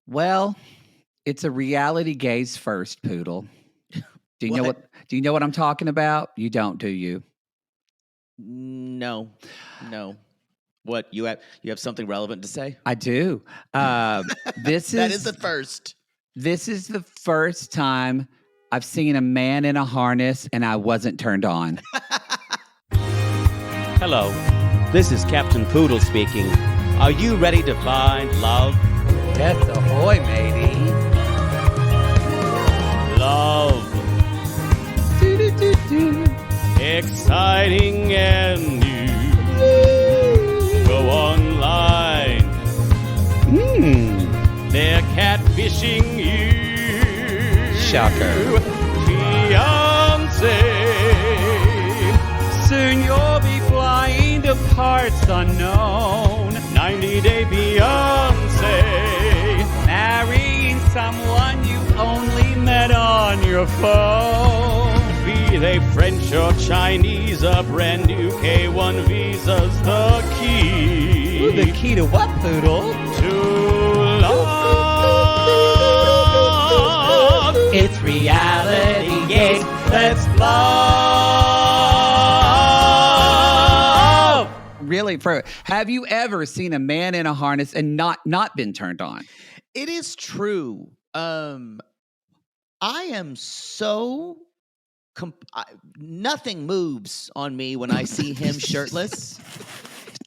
Well, it's a reality gaze first, Poodle. Do you know What? what? Do you know what I'm talking about? You don't, do you? No. What, you have something relevant to say? I do. This That is is the first. this is the first time I've seen a man in a harness and I wasn't turned on. Hello, this is Captain Poodle speaking. Are you ready to find love? Yes, ahoy, matey. Love. Exciting and new. Go online. They're catfishing you. Shocker. Fiance. Soon you'll be flying to parts unknown. 90-day Beyonce. Marrying someone you only met on your phone. Be they French or Chinese, a brand new K1 visa's the key. Ooh, the key to what, Poodle? To love. It's reality gaze. Let's love. Really, have you ever seen a man in a harness and not been turned on? It is true. I am so nothing moves on me when I see him shirtless.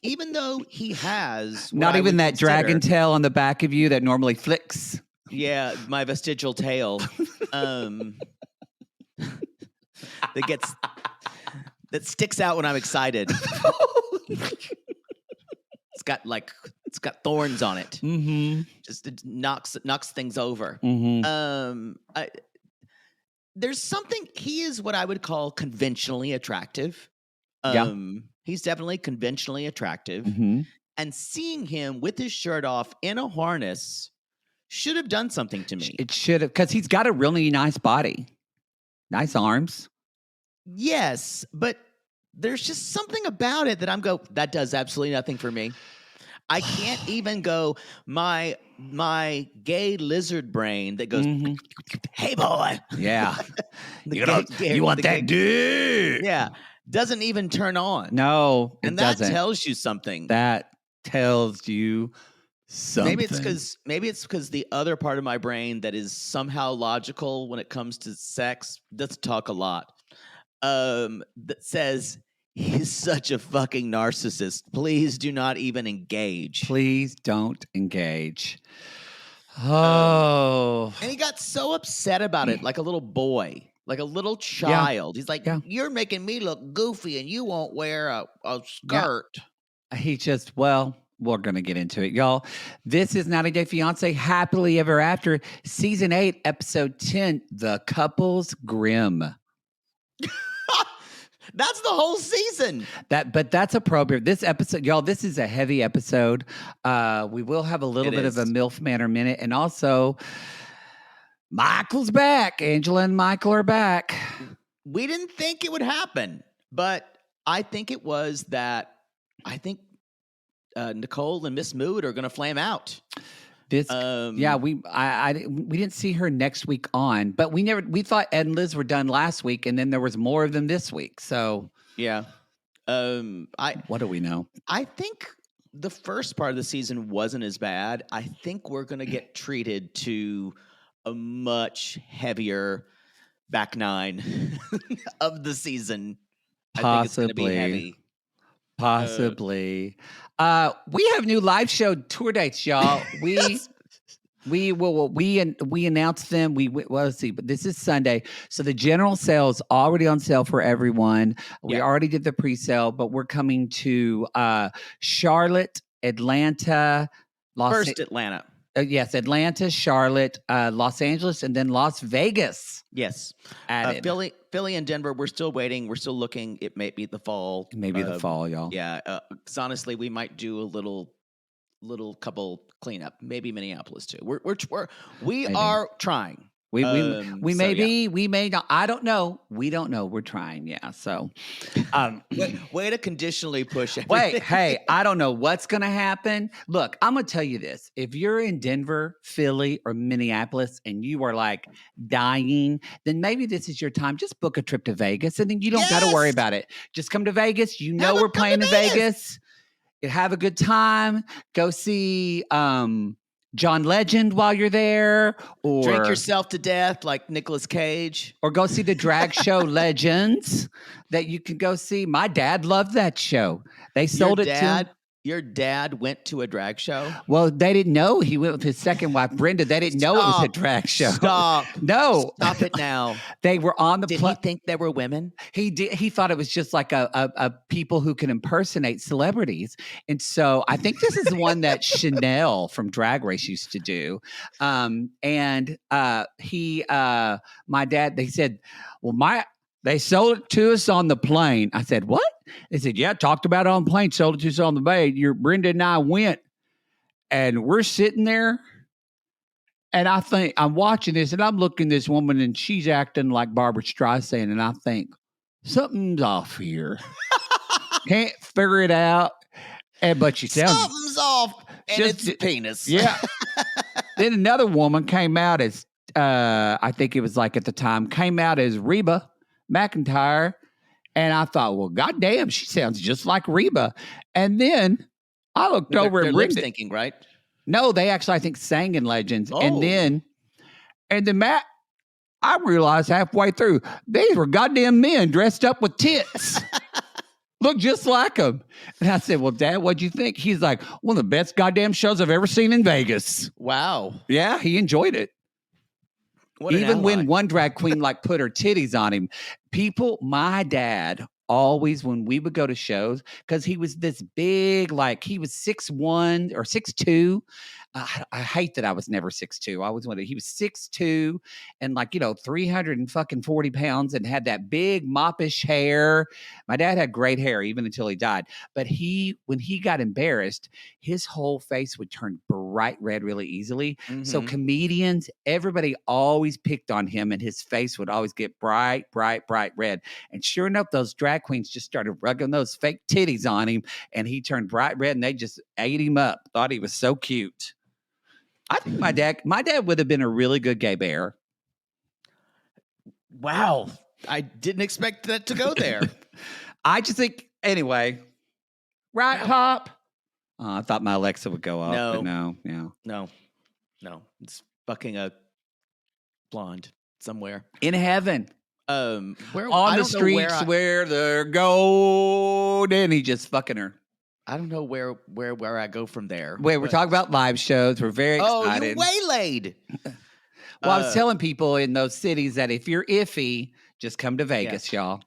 Even though he has Not even that dragon tail on the back of you that normally flicks. Yeah, my vestigial tail. That sticks out when I'm excited. It's got thorns on it. Mm-hmm. Just it knocks things over. Mm-hmm. There's something. He is what I would call conventionally attractive. He's definitely conventionally attractive. Mm-hmm. And seeing him with his shirt off in a harness should have done something to me. It should have, because he's got a really nice body, nice arms. Yes, but there's just something about it that that does absolutely nothing for me. I can't even go my gay lizard brain that goes, hey boy. Yeah. You want that dude? Yeah. Doesn't even turn on. No, and that tells you something. That tells you something. Maybe it's because the other part of my brain that is somehow logical when it comes to sex doesn't talk a lot. That says he's such a fucking narcissist. Please do not even engage. Please don't engage. Oh. And he got so upset about it, like a little boy. Like a little child. Yeah. He's like, you're making me look goofy and you won't wear a skirt. Yeah. He just, we're going to get into it, y'all. This is 90-Day Fiance Happily Ever After, Season 8, Episode 10, The Couple's Grimm. That's the whole season. But that's appropriate. This episode, y'all, this is a heavy episode. We will have a little bit of a Milf Manor minute. And also, Michael's back. Angela and Michael are back. We didn't think it would happen, but I think it was that Nicole and Miss Mood are going to flame out. We didn't see her next week on, but we thought Ed and Liz were done last week, and then there was more of them this week. So yeah, what do we know? I think the first part of the season wasn't as bad. I think we're going to get treated to a much heavier back nine of the season. Possibly. I think it's going to be heavy. Possibly. We have new live show tour dates, y'all. We announced them. Let's see, but this is Sunday. So the general sale is already on sale for everyone. We already did the pre-sale, but we're coming to Charlotte, Atlanta, Atlanta. Yes, Atlanta, Charlotte, Los Angeles, and then Las Vegas. Yes. Philly and Denver, we're still waiting. We're still looking. It may be the fall. Maybe the fall, y'all. Yeah. Because honestly, we might do a little couple cleanup. Maybe Minneapolis too. We are trying. We So, may yeah. be, we may not. I don't know. We don't know. We're trying. Yeah. So, Way to conditionally push everything. wait, hey, I don't know what's going to happen. Look, I'm going to tell you this. If you're in Denver, Philly, or Minneapolis and you are like dying, then maybe this is your time. Just book a trip to Vegas and then you don't got to worry Yes! about it. Just come to Vegas. You know Come we're to playing in Vegas. Vegas. Have a good time. Go see John Legend while you're there, or Drink yourself to death like Nicolas Cage. or go see the drag show Legends that you can go see. My dad loved that show. They sold it to him. Your dad went to a drag show? Well, they didn't know he went with his second wife, Brenda. They didn't know it was a Stop. drag show. Stop. No. Stop it now. They were on the Did he think there were women? He did. He thought it was just like a people who can impersonate celebrities, and so I think this is the one that Chanel from Drag Race used to do. My dad. They said, "Well, they sold it to us on the plane." I said, "What?" They said, "Yeah, talked about it on the plane, sold it to us on the bay. Your Brenda and I went, and we're sitting there." And I think I'm watching this and I'm looking at this woman and she's acting like Barbara Streisand. And I think something's off here. Can't figure it out. But she sounds. Something's off. And it's penis. Yeah. Then another woman came out as, I think it was like at the time, came out as Reba McEntire. And I thought, well, goddamn, she sounds just like Reba. And then I looked over They're at lip Brenda. syncing, right? No, they actually, I think, sang in Legends. Oh. And then Matt, I realized halfway through, these were goddamn men dressed up with tits. Look just like them. And I said, well, Dad, what'd you think? He's like, one of the best goddamn shows I've ever seen in Vegas. Wow. Yeah, he enjoyed it. What an Even when ally. one drag queen like put her titties on him. My dad always, when we would go to shows, because he was this big, like he was 6'1" or 6'2". I hate that I was never 6'2". I always wanted, he was 6'2" and 340 pounds and had that big moppish hair. My dad had great hair even until he died. But when he got embarrassed, his whole face would turn bright red really easily. So Mhm. comedians, everybody always picked on him and his face would always get bright red. And sure enough, those drag queens just started rubbing those fake titties on him and he turned bright red and they just ate him up. Thought he was so cute. I think my dad would have been a really good gay bear. Wow. I didn't expect that to go there. I just think, anyway, right, Pop? I thought my Alexa would go off, No. but no, yeah. No. It's fucking a blonde somewhere. In heaven, Where on I the don't know where streets I- where they're golden, he just fucking her. I don't know where I go from there. Wait, we're but- talking about live shows. We're very Oh, excited. you waylaid. Well, I was telling people in those cities that if you're iffy, just come to Vegas, y'all.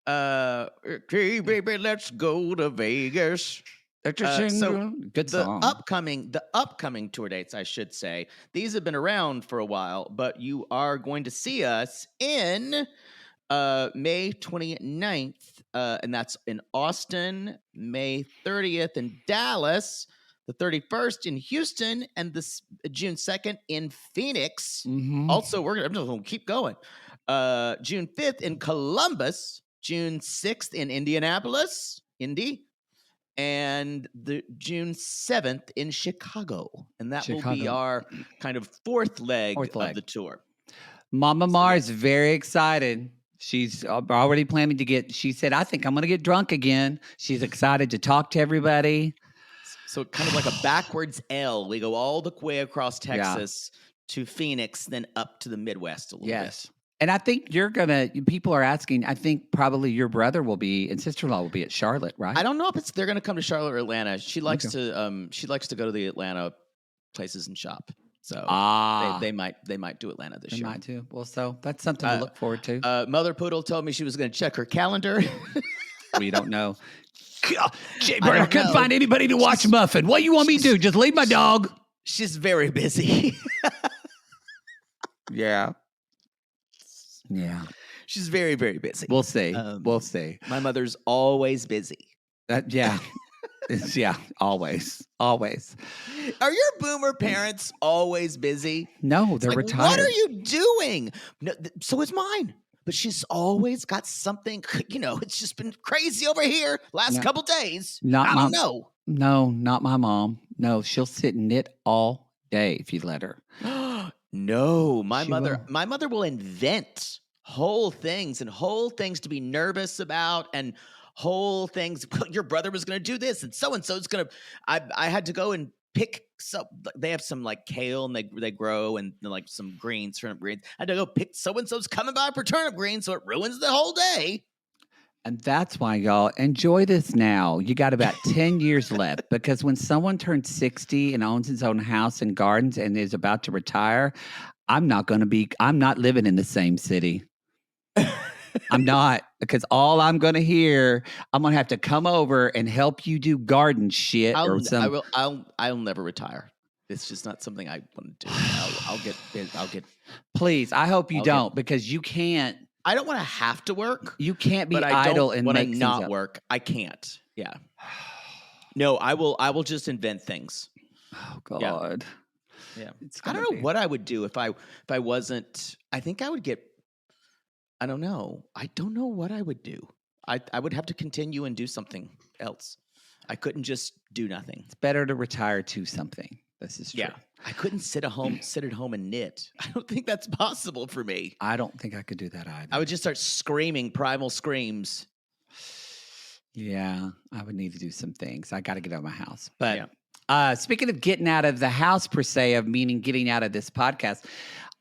Okay, baby, let's go to Vegas. So Good The song. upcoming tour dates, I should say. These have been around for a while, but you are going to see us in May 29th, and that's in Austin, May 30th in Dallas, the 31st in Houston, and this June 2nd in Phoenix. Mhm. Also, I'm just going to keep going. June 5th in Columbus, June 6th in Indianapolis, Indy, and the June 7th in Chicago. And that will be Chicago. our kind of fourth leg Fourth leg. of the tour. Mama Mar is very excited. She's already planning to she said, I think I'm going to get drunk again. She's excited to talk to everybody. So kind of like a backwards L. We go all the way across Texas to Phoenix, then up to the Midwest a little Yes. bit. And I think people are asking, I think probably your brother and sister-in-law will be at Charlotte, right? I don't know if they're going to come to Charlotte or Atlanta. She likes to go to the Atlanta places and shop. So they might do Atlanta this They year. might too. Well, so that's something to look forward to. Mother Poodle told me she was going to check her calendar. We don't know. Jay I Bird, I don't couldn't know. find anybody to watch Muffin. What do you want me to do? Just leave my dog? She's very busy. Yeah. Yeah. She's very, very busy. We'll see. Um, We'll see. My mother's always busy. Yeah. Yeah, always. Are your boomer parents always busy? No, It's they're like, retired. what are you doing? No, so is mine. But she's always got something, it's just been crazy over here last No, couple days. not I my don't know. No, not my mom. No, she'll sit and knit all day if you let her. No, She will. my mother will invent whole things to be nervous about and whole things. Your brother was going to do this and so is going to. I had to go and pick some. They have some like kale and they grow and like some greens, turnip greens. I had to go pick so and so's coming by for turnip greens, so it ruins the whole day. And that's why, y'all, enjoy this now. You got about 10 years left because when someone turns 60 and owns his own house and gardens and is about to retire, I'm not living in the same city. I'm not, because all I'm going to hear, I'm going to have to come over and help you do garden shit I'll never retire. It's just not something I want to do. I'll get. Please, I hope you don't because you can't. I don't want to have to work. You can't be but idle and when I make not things up. work. I can't. Yeah. No, I will just invent things. Oh God. Yeah. I don't know what I would do if I wasn't. I think I would get. I don't know. I don't know what I would do. I would have to continue and do something else. I couldn't just do nothing. It's better to retire to something. This is true. Yeah. I couldn't sit at home and knit. I don't think that's possible for me. I don't think I could do that either. I would just start screaming primal screams. Yeah, I would need to do some things. I got to get out of my house. But speaking of getting out of the house per se, meaning getting out of this podcast,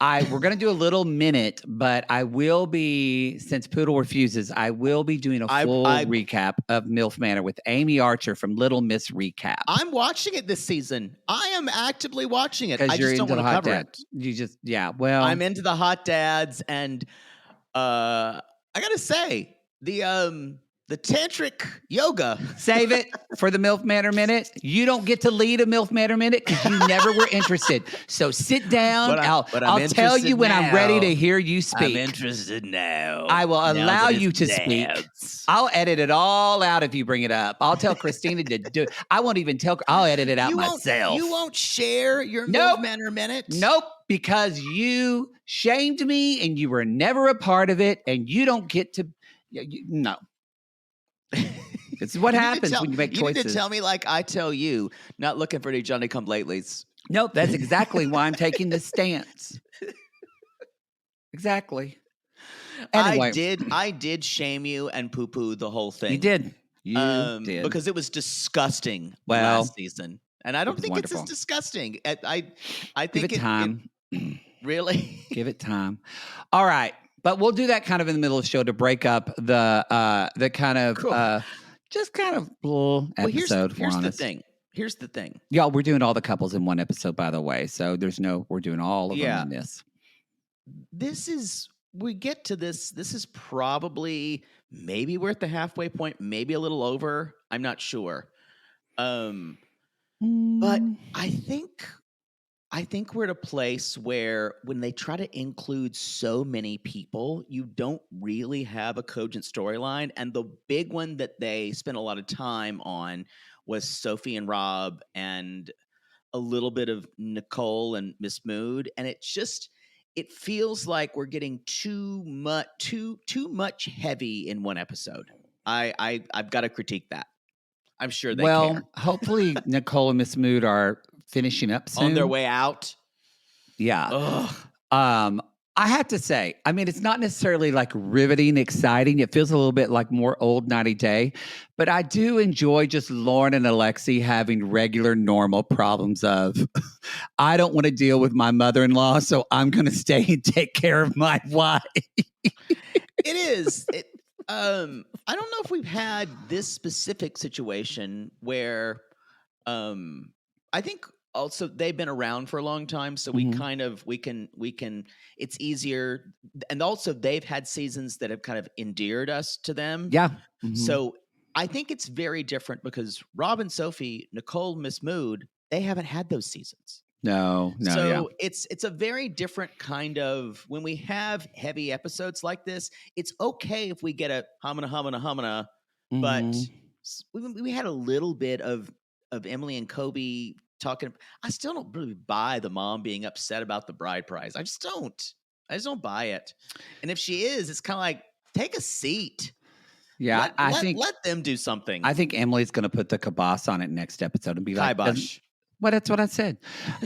we're going to do a little minute, but I will be, since Poodle refuses, I will be doing a full recap of Milf Manor with Amy Archer from Little Miss Recap. I'm watching it this season. I am actively watching it. I you're just don't want to cover it. You just, well. I'm into the hot dads, and I got to say, the tantric yoga. Save it for the Milf Manor Minute. You don't get to lead a Milf Manor Minute because you never were interested. So sit down. I'll tell you when I'm ready to hear you speak. I'm interested now. I will allow you to speak. I'll edit it all out if you bring it up. I'll tell Christina to do it. I won't even tell. I'll edit it out myself. You won't share your Milf Manor Minute? Nope. Because you shamed me and you were never a part of it and you don't get to. No. This is what happens when you make choices. You need to tell me like I tell you, not looking for any Johnny-come-latelys. Nope, that's exactly why I'm taking this stance. Exactly. Anyway. I did shame you and poo-poo the whole thing. You did. You did. Because it was disgusting last season. And I don't think it's as disgusting. I think give it time. Really? Give it time. All right. But we'll do that kind of in the middle of the show to break up the kind of just kind of episode. Here's the thing. Here's the thing. Y'all, we're doing all the couples in one episode, by the way. So we're doing all of them in this. We get to this. This is probably, maybe we're at the halfway point, maybe a little over. I'm not sure. But I think we're at a place where when they try to include so many people, you don't really have a cogent storyline. And the big one that they spent a lot of time on was Sophie and Rob and a little bit of Nicole and Mahmoud. And it feels like we're getting too much heavy in one episode. I've got to critique that. I'm sure they care. Hopefully Nicole and Mahmoud are finishing up soon. On their way out. Yeah. Ugh. I have to say, I mean, it's not necessarily like riveting, exciting. It feels a little bit like more old 90 Day, but I do enjoy just Lauren and Alexi having regular, normal problems of, I don't want to deal with my mother-in-law, so I'm going to stay and take care of my wife. It is. I don't know if we've had this specific situation where, I think also they've been around for a long time, so we can it's easier, and also they've had seasons that have kind of endeared us to them. Yeah. So I think it's very different because Rob and Sophie, Nicole, Mahmoud, they haven't had those seasons. No. So it's a very different kind of, when we have heavy episodes like this, it's okay if we get a humana, but we had a little bit of Emily and Kobe talking. I still don't really buy the mom being upset about the bride price. I just don't buy it. And if she is, it's kind of like, take a seat. Yeah, let them do something. I think Emily's going to put the kibosh on it next episode and be like, kibosh. Well, that's what I said.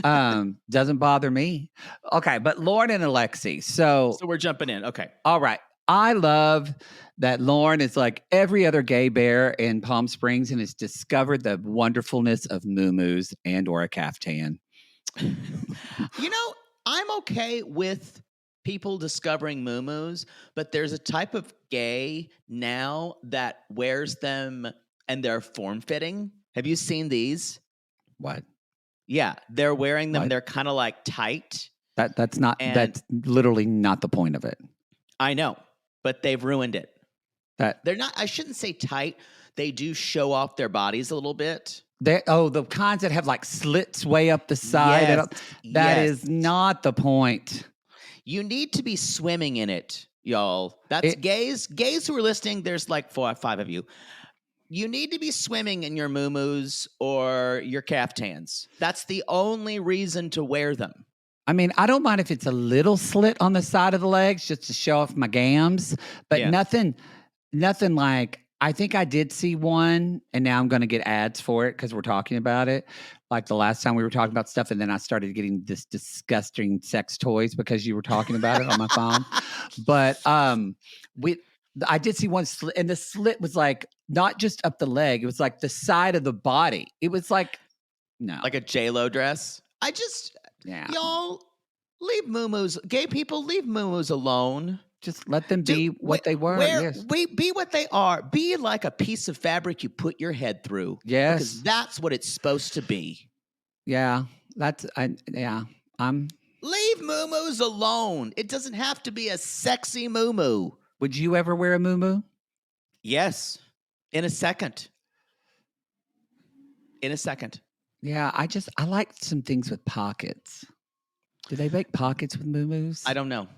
Doesn't bother me. Okay, but Lauren and Alexi. So we're jumping in. Okay. All right. I love that Lauren is like every other gay bear in Palm Springs and has discovered the wonderfulness of muumuus and or a caftan. I'm okay with people discovering muumuus, but there's a type of gay now that wears them and they're form-fitting. Have you seen these? What? Yeah, they're wearing them. What? They're kind of like tight. That's literally not the point of it. I know, but they've ruined it. They're not. I shouldn't say tight. They do show off their bodies a little bit. The kinds that have like slits way up the side. Yes, that is not the point. You need to be swimming in it, y'all. That's gays. Gays who are listening, there's like 4 or 5 of you. You need to be swimming in your muumuus or your caftans. That's the only reason to wear them. I mean, I don't mind if it's a little slit on the side of the legs just to show off my gams, but nothing like, I think I did see one, and now I'm going to get ads for it because we're talking about it. Like the last time we were talking about stuff, and then I started getting this disgusting sex toys because you were talking about it on my phone. But I did see one slit, and the slit was like not just up the leg; it was like the side of the body. It was like like a J-Lo dress. Y'all leave muumuus. Gay people, leave muumuus alone. Just let them be what they were. Be what they are. Be like a piece of fabric you put your head through. Yes. Because that's what it's supposed to be. Yeah. Leave muumuus alone. It doesn't have to be a sexy muumuu. Would you ever wear a muumuu? Yes. In a second. Yeah, I like some things with pockets. Do they make pockets with muumuus? I don't know.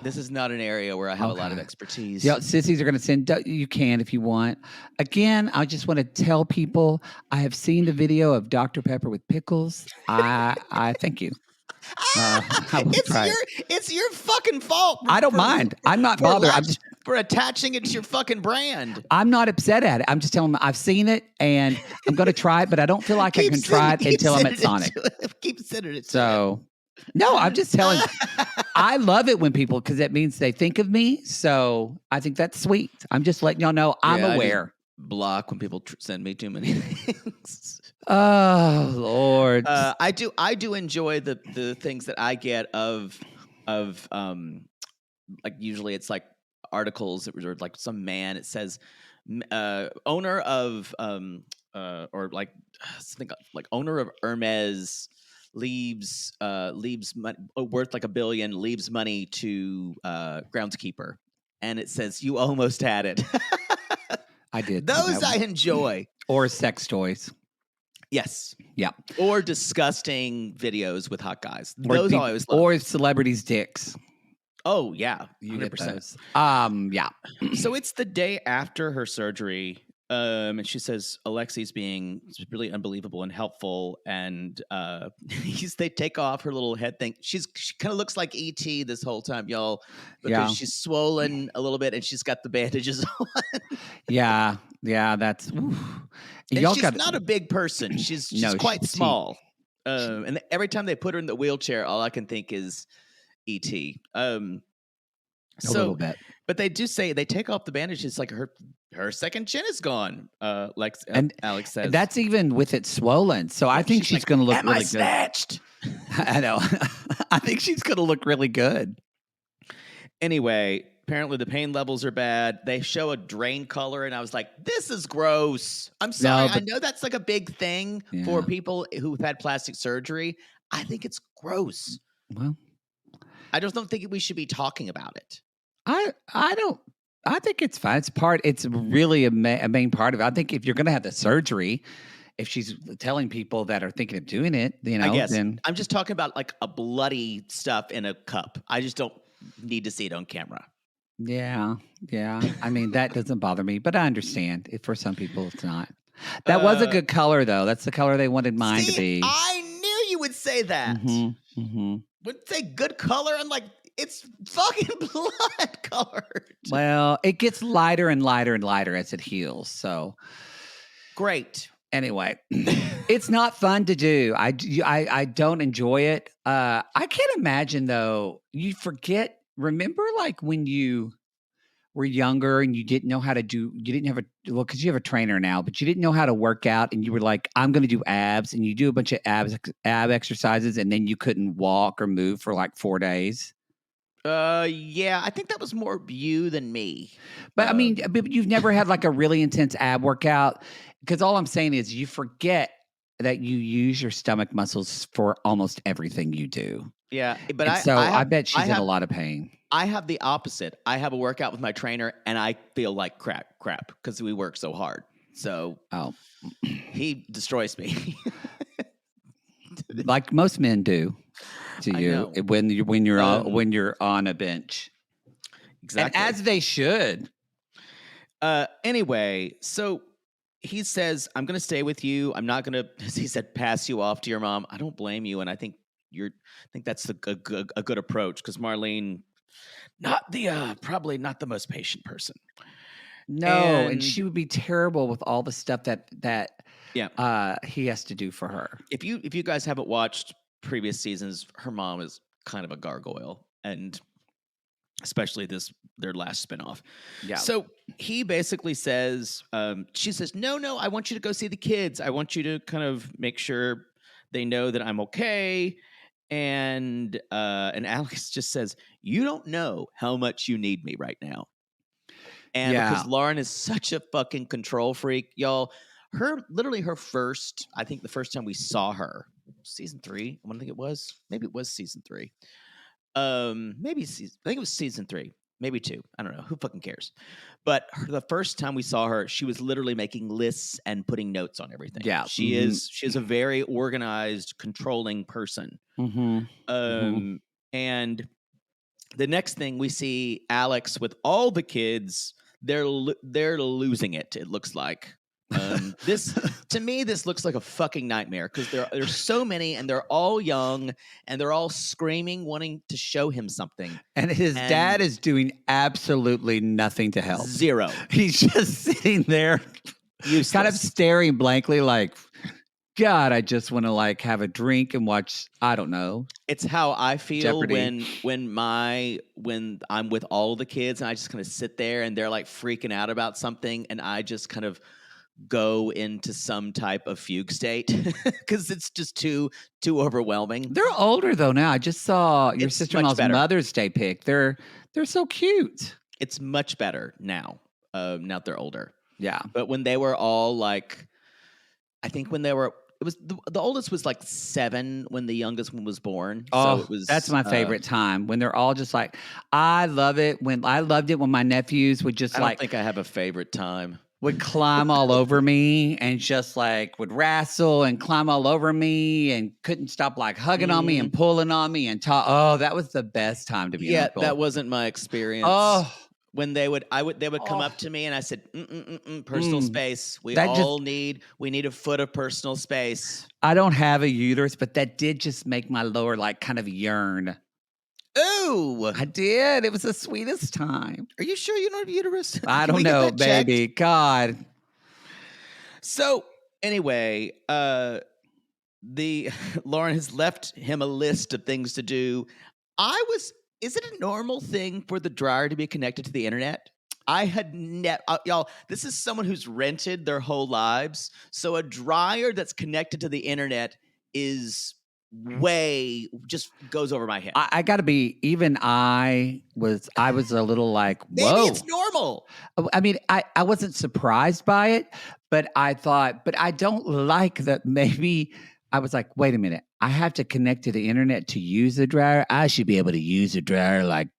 This is not an area where I have a lot of expertise. Yeah, sissies are going to send. You can if you want. Again, I just want to tell people I have seen the video of Dr. Pepper with pickles. I thank you. It's your fucking fault. I don't mind. I'm not bothered. For attaching it to your fucking brand. I'm not upset at it. I'm just telling them I've seen it and I'm going to try it, but I don't feel like I can try it until I'm at Sonic. Keep sending it. So, no, I'm just telling. I love it when people, because that means they think of me. So I think that's sweet. I'm just letting y'all know I'm aware. Block when people send me too many things. Oh Lord. I do enjoy the things that I get of like usually it's like articles or like some man. It says owner of or like something like owner of Hermes leaves money worth like $1 billion, leaves money to groundskeeper, and it says you almost had it. I did. Those I enjoy. Or sex toys. Yes. Yeah. Or disgusting videos with hot guys. Those I always love. Or celebrities' dicks. Oh yeah, 100%. Yeah. So it's the day after her surgery, and she says Alexi's being really unbelievable and helpful, and they take off her little head thing. She kind of looks like E.T. this whole time, y'all, because she's swollen a little bit and she's got the bandages on. Yeah, that's. Oof. And she's not a big person. She's quite small. And every time they put her in the wheelchair, all I can think is E.T. A little bit. But they do say they take off the bandages like her second chin is gone. Like Alex says. That's even with it swollen. So I think she's going to look really snatched? Good. I know. I think she's going to look really good. Anyway, apparently the pain levels are bad. They show a drain color, and I was like, this is gross. I'm sorry. I know that's like a big thing for people who've had plastic surgery. I think it's gross. Well, I just don't think we should be talking about it. I don't. I think it's fine. It's really a main part of it. I think if you're going to have the surgery, if she's telling people that are thinking of doing it, I guess. Then I'm just talking about like a bloody stuff in a cup. I just don't need to see it on camera. Yeah. I mean, that doesn't bother me, but I understand. If for some people, it's not. That was a good color, though. That's the color they wanted mine to See, be. I knew you would say that. Would say good color. I'm like, it's fucking blood colored. Well, it gets lighter and lighter and lighter as it heals. So great. Anyway, it's not fun to do. I don't enjoy it. I can't imagine though. You forget. Remember, like when you were younger and you didn't know how to do. You didn't have because you have a trainer now, but you didn't know how to work out, and you were like, "I'm going to do abs," and you do a bunch of ab exercises, and then you couldn't walk or move for like 4 days. Yeah, I think that was more you than me. But I mean, but you've never had like a really intense ab workout, because all I'm saying is you forget that you use your stomach muscles for almost everything you do. Yeah, but I bet she's in a lot of pain. I have the opposite. I have a workout with my trainer, and I feel like crap because we work so hard. So he destroys me, like most men do to you when you're on a bench. Exactly, and as they should. Anyway, so he says, "I'm going to stay with you. I'm not going to." He said, "Pass you off to your mom." I don't blame you, and I think that's a good approach, because Marlene, probably not the most patient person. No, and she would be terrible with all the stuff that he has to do for her. If you guys haven't watched previous seasons, her mom is kind of a gargoyle, and especially their last spinoff. Yeah. So he basically says, she says, no, I want you to go see the kids. I want you to kind of make sure they know that I'm okay. And Alex just says, "You don't know how much you need me right now." And because Lauren is such a fucking control freak, y'all, her first, I think the first time we saw her, season 3, I think it was. Maybe it was season 3. I think it was season 3, maybe 2. I don't know. Who fucking cares? But the first time we saw her, she was literally making lists and putting notes on everything. Yeah, she is a very organized, controlling person. And the next thing we see Alex with all the kids, they're losing it. It looks like. This to me, this looks like a fucking nightmare, because there's so many, and they're all young, and they're all screaming, wanting to show him something. And his dad is doing absolutely nothing to help. Zero. He's just sitting there, kind of staring blankly, like, God, I just want to like have a drink and watch. I don't know. It's how I feel Jeopardy. when I'm with all the kids, and I just kind of sit there, and they're like freaking out about something, and I just kind of go into some type of fugue state, because it's just too overwhelming. They're older though now. I just saw your sister-in-law's Mother's Day pic. They're so cute. It's much better now. Now that they're older. Yeah. But when they were all like, I think when they were, it was the oldest was like 7 when the youngest one was born. Oh, so it was, that's my favorite time, when they're all just like, I loved it when my nephews would just I don't think I have a favorite time. Would climb all over me and just like would wrestle and climb all over me and couldn't stop like hugging on me and pulling on me and talk. Oh, that was the best time to be an uncle. That wasn't my experience. Oh, when they would come up to me, and I said, personal space. We need a foot of personal space. I don't have a uterus, but that did just make my lower like kind of yearn. Ooh, I did. It was the sweetest time. Are you sure you don't have a uterus? I don't know, baby. God. So anyway, Lauren has left him a list of things to do. Is it a normal thing for the dryer to be connected to the internet? I had y'all, this is someone who's rented their whole lives. So a dryer that's connected to the internet is just goes over my head. I gotta be, I was a little like, whoa. Maybe it's normal. I mean, I wasn't surprised by it, but I thought, but I don't like that. Maybe I was like, wait a minute, I have to connect to the internet to use the dryer. I should be able to use a dryer like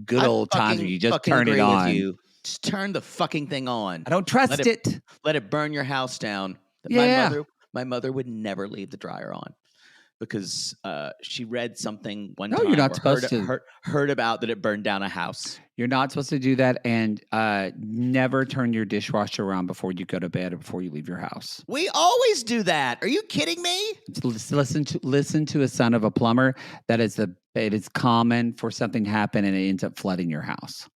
good old times where you just turn it on. With you. Just turn the fucking thing on. I don't trust it. Let it burn your house down. Yeah. My mother would never leave the dryer on. because she read something one No, time. you're not or supposed to. Heard about that it burned down a house. You're not supposed to do that, and never turn your dishwasher around before you go to bed or before you leave your house. We always do that. Are you kidding me? Listen to a son of a plumber. It is common for something to happen and it ends up flooding your house.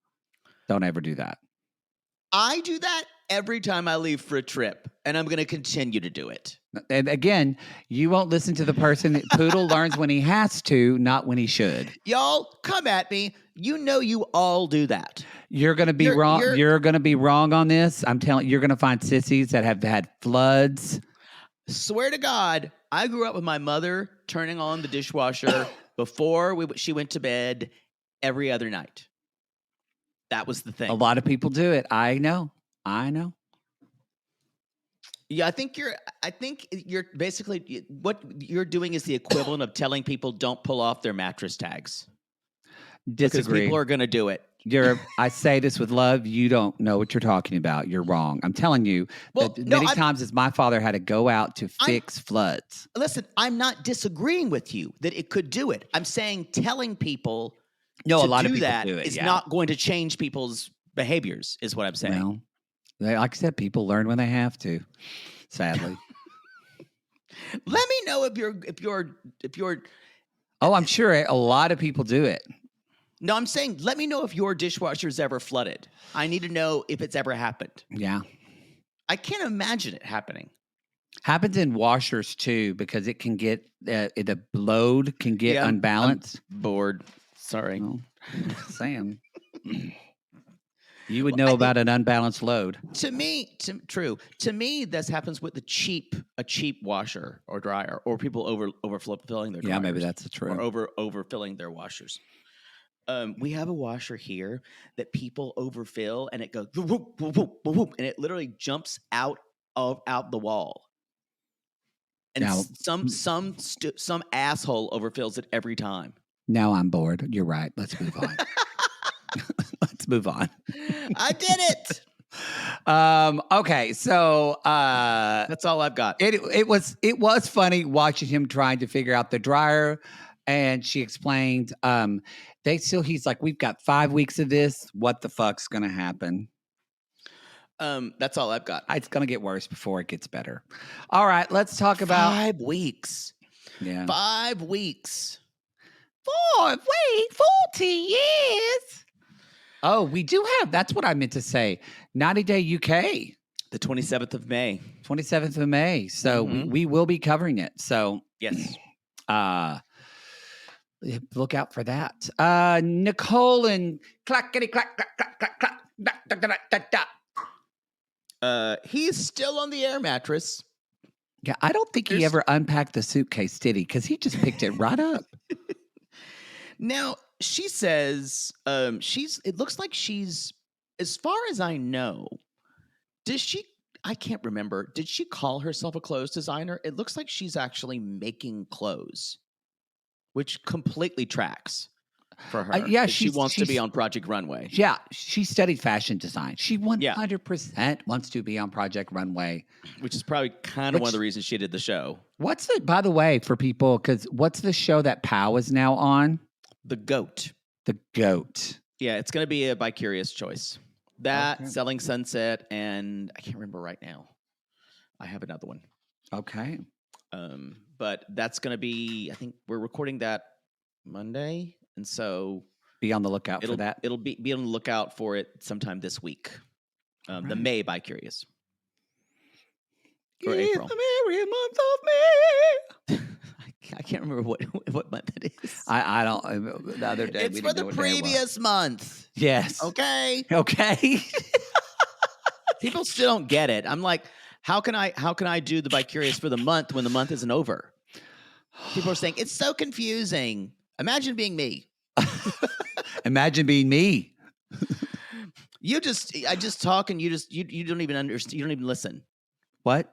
Don't ever do that. I do that every time I leave for a trip, and I'm going to continue to do it. And again, you won't listen to the person. Poodle learns when he has to, not when he should. Y'all, come at me. You know you all do that. You're going to be wrong. You're going to be wrong on this. I'm telling you, you're going to find sissies that have had floods. Swear to God, I grew up with my mother turning on the dishwasher before she went to bed every other night. That was the thing. A lot of people do it. I know. Yeah, I think you're basically what you're doing is the equivalent of telling people don't pull off their mattress tags. Disagree. Because people are going to do it. I say this with love. You don't know what you're talking about. You're wrong. I'm telling you that many times as my father had to go out to fix floods. Listen, I'm not disagreeing with you that it could do it. I'm saying telling people a lot of people do it. Is not going to change people's behaviors, is what I'm saying. Well, like I said, people learn when they have to, sadly. Let me know if you're. Oh, I'm sure a lot of people do it. No, I'm saying let me know if your dishwasher's ever flooded. I need to know if it's ever happened. Yeah. I can't imagine it happening. Happens in washers too, because it can get the load can get unbalanced. I'm bored. Sorry. Oh, Sam. You would know about an unbalanced load. To me, this happens with a cheap washer or dryer, or people overfilling their dryers. Yeah, maybe that's true. Or overfilling their washers. We have a washer here that people overfill, and it goes whoop, whoop, whoop, whoop, and it literally jumps out the wall. And now, some asshole overfills it every time. Now I'm bored. You're right. Let's move on. Let's move on. I did it. Okay, so that's all I've got. It was funny watching him trying to figure out the dryer, and she explained he's like, we've got 5 weeks of this. What the fuck's gonna happen? That's all I've got. It's gonna get worse before it gets better. All right, let's talk about 5 weeks. Yeah, 5 weeks. 5 weeks, 40 years. Oh, we do have. That's what I meant to say. 90 Day UK, the 27th of May. 27th of May. So we will be covering it. So yes. Look out for that. Nicole and clackety clack clack clack clack clack. Da, da, da, da, da. He's still on the air mattress. Yeah, I don't think he ever unpacked the suitcase, did he? Because he just picked it right up. Now, she says it looks like she's, as far as I know, I can't remember. Did she call herself a clothes designer? It looks like she's actually making clothes, which completely tracks for her. Yeah, she wants to be on Project Runway. Yeah, she studied fashion design. She 100% wants to be on Project Runway. Which is probably kind of one of the reasons she did the show. By the way, for people, because what's the show that Pow is now on? The Goat. The Goat. Yeah, it's going to be a bi-curious choice. That, Selling Sunset, and I can't remember right now. I have another one. Okay. But that's going to be, I think we're recording that Monday. And so be on the lookout for that. It'll be on the lookout for it sometime this week. Right. The May bi-curious. Or April. The merry month of May. I can't remember what month it is. I don't. The other day, it's for the previous month. Yes. Okay. People still don't get it. I'm like, how can I do the bi-curious for the month when the month isn't over? People are saying it's so confusing. Imagine being me. Imagine being me. I just talk and you don't even understand. You don't even listen. What?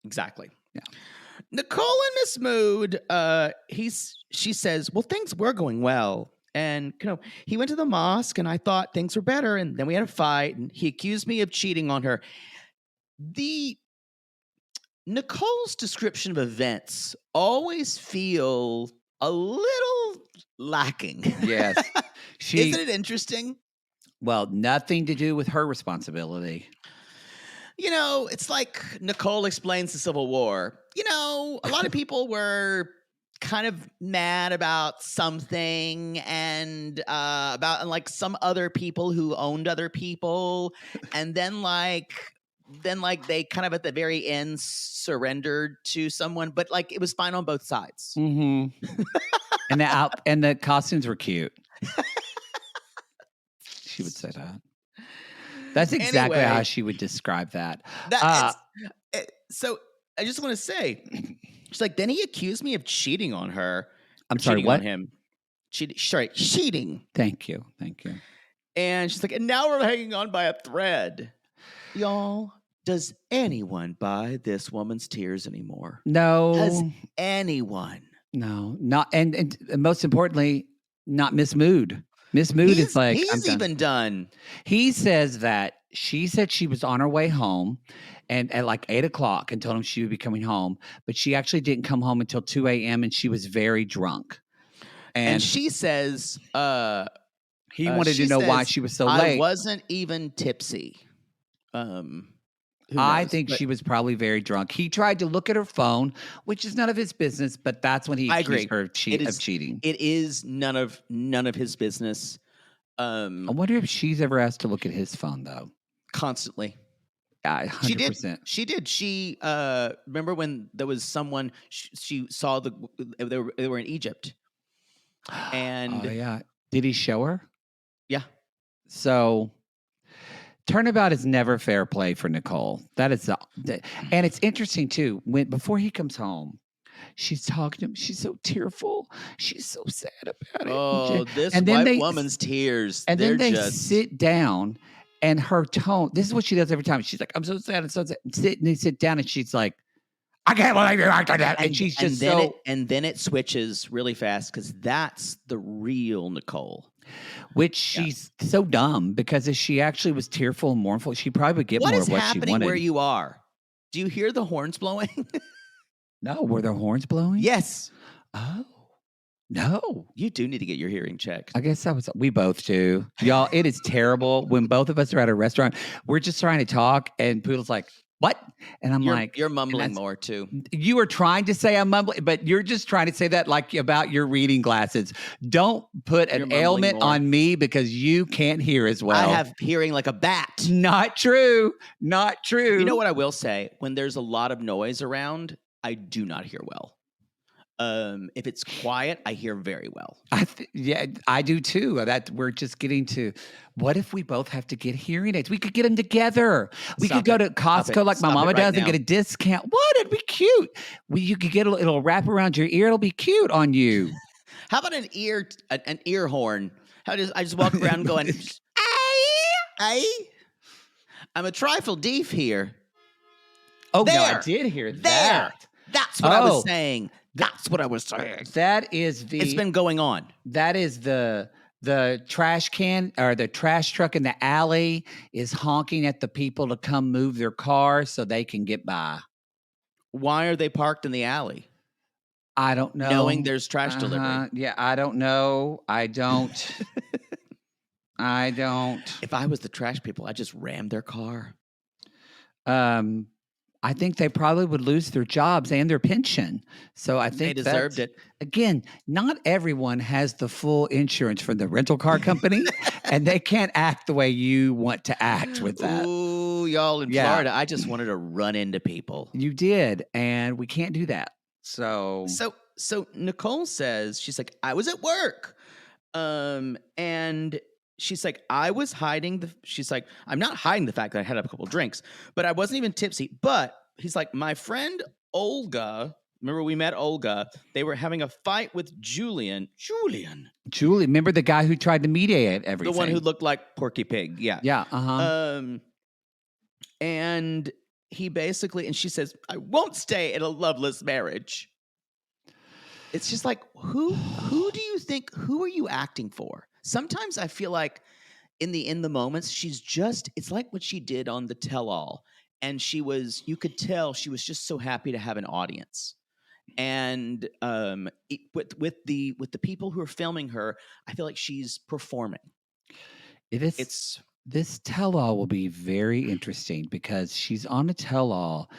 Exactly. Yeah. Nicole and Mahmoud, she says, well, things were going well. And, he went to the mosque and I thought things were better. And then we had a fight and he accused me of cheating on her. Nicole's description of events always feel a little lacking. Yes. Isn't it interesting? Well, nothing to do with her responsibility. It's like Nicole explains the Civil War. A lot of people were kind of mad about something and about like some other people who owned other people, and then they kind of at the very end surrendered to someone, but like it was fine on both sides. Mm-hmm. and the costumes were cute. She would say that. That's exactly how she would describe that. So I just want to say, she's like, then he accused me of cheating on her. I'm sorry, what? On him. Cheating. Thank you. And she's like, and now we're hanging on by a thread. Y'all, does anyone buy this woman's tears anymore? No. Does anyone? No, not and most importantly, not Miss Mood. Miss Mood is like, he's even done. He says that she said she was on her way home and at like 8:00 and told him she would be coming home, but she actually didn't come home until 2 a.m. and she was very drunk. And she says he wanted to know why she was so late. I wasn't even tipsy. I think she was probably very drunk. He tried to look at her phone, which is none of his business, but that's when he accused her of cheating. It is none of his business. I wonder if she's ever asked to look at his phone, though. Constantly. 100%. She did. She remember when there was someone she saw they were in Egypt. And oh yeah, did he show her? Yeah. So turnabout is never fair play for Nicole. That is, and it's interesting too. Before he comes home, she's talking to him. She's so tearful. She's so sad about it. Oh, this white woman's tears. And then they sit down, and her tone. This is what she does every time. She's like, "I'm so sad. I'm so sad." They sit down, and she's like, "I can't believe you acted that." And she's just and then it switches really fast because that's the real Nicole. Which she's so dumb because if she actually was tearful and mournful, she probably would get more of what she wanted. What is happening where you are? Do you hear the horns blowing? No, were there horns blowing? Yes. Oh, no. You do need to get your hearing checked. I guess we both do. Y'all, it is terrible when both of us are at a restaurant. We're just trying to talk and Poodle's like, what? And you're mumbling more too. You were trying to say I'm mumbling, but you're just trying to say that like about your reading glasses. Don't put an ailment on me because you can't hear as well. I have hearing like a bat. Not true. Not true. You know what I will say? When there's a lot of noise around, I do not hear well. If it's quiet, I hear very well. Yeah, I do too. That we're just getting to. What if we both have to get hearing aids? We could get them together. We could go to Costco like my mama does and get a discount. What? It'd be cute. You could get it'll wrap around your ear. It'll be cute on you. How about an ear horn? I just walk around going, "Ay." I'm a trifle deaf here. Oh, no, I did hear that. That's what I was saying. That's what I was saying. That is It's been going on. That is the trash can or the trash truck in the alley is honking at the people to come move their cars so they can get by. Why are they parked in the alley? I don't know. Knowing there's trash delivery. Yeah, I don't know. I don't. If I was the trash people, I'd just ram their car. I think they probably would lose their jobs and their pension. So I think they deserved it. Again, not everyone has the full insurance from the rental car company, and they can't act the way you want to act with that. Ooh, y'all in Florida, I just wanted to run into people. You did, and we can't do that. So Nicole says, she's like, I was at work. And she's like, I'm not hiding the fact that I had a couple drinks, but I wasn't even tipsy. But he's like, my friend Olga, remember we met Olga, they were having a fight with Julian, remember the guy who tried to mediate everything? The one who looked like Porky Pig. Yeah. Yeah. And he basically, and she says, I won't stay in a loveless marriage. It's just like, who do you think, who are you acting for? Sometimes I feel like in the moments, it's like what she did on the tell-all. and you could tell she was just so happy to have an audience. And with the people who are filming her, I feel like she's performing. This tell-all will be very interesting because she's on a tell-all.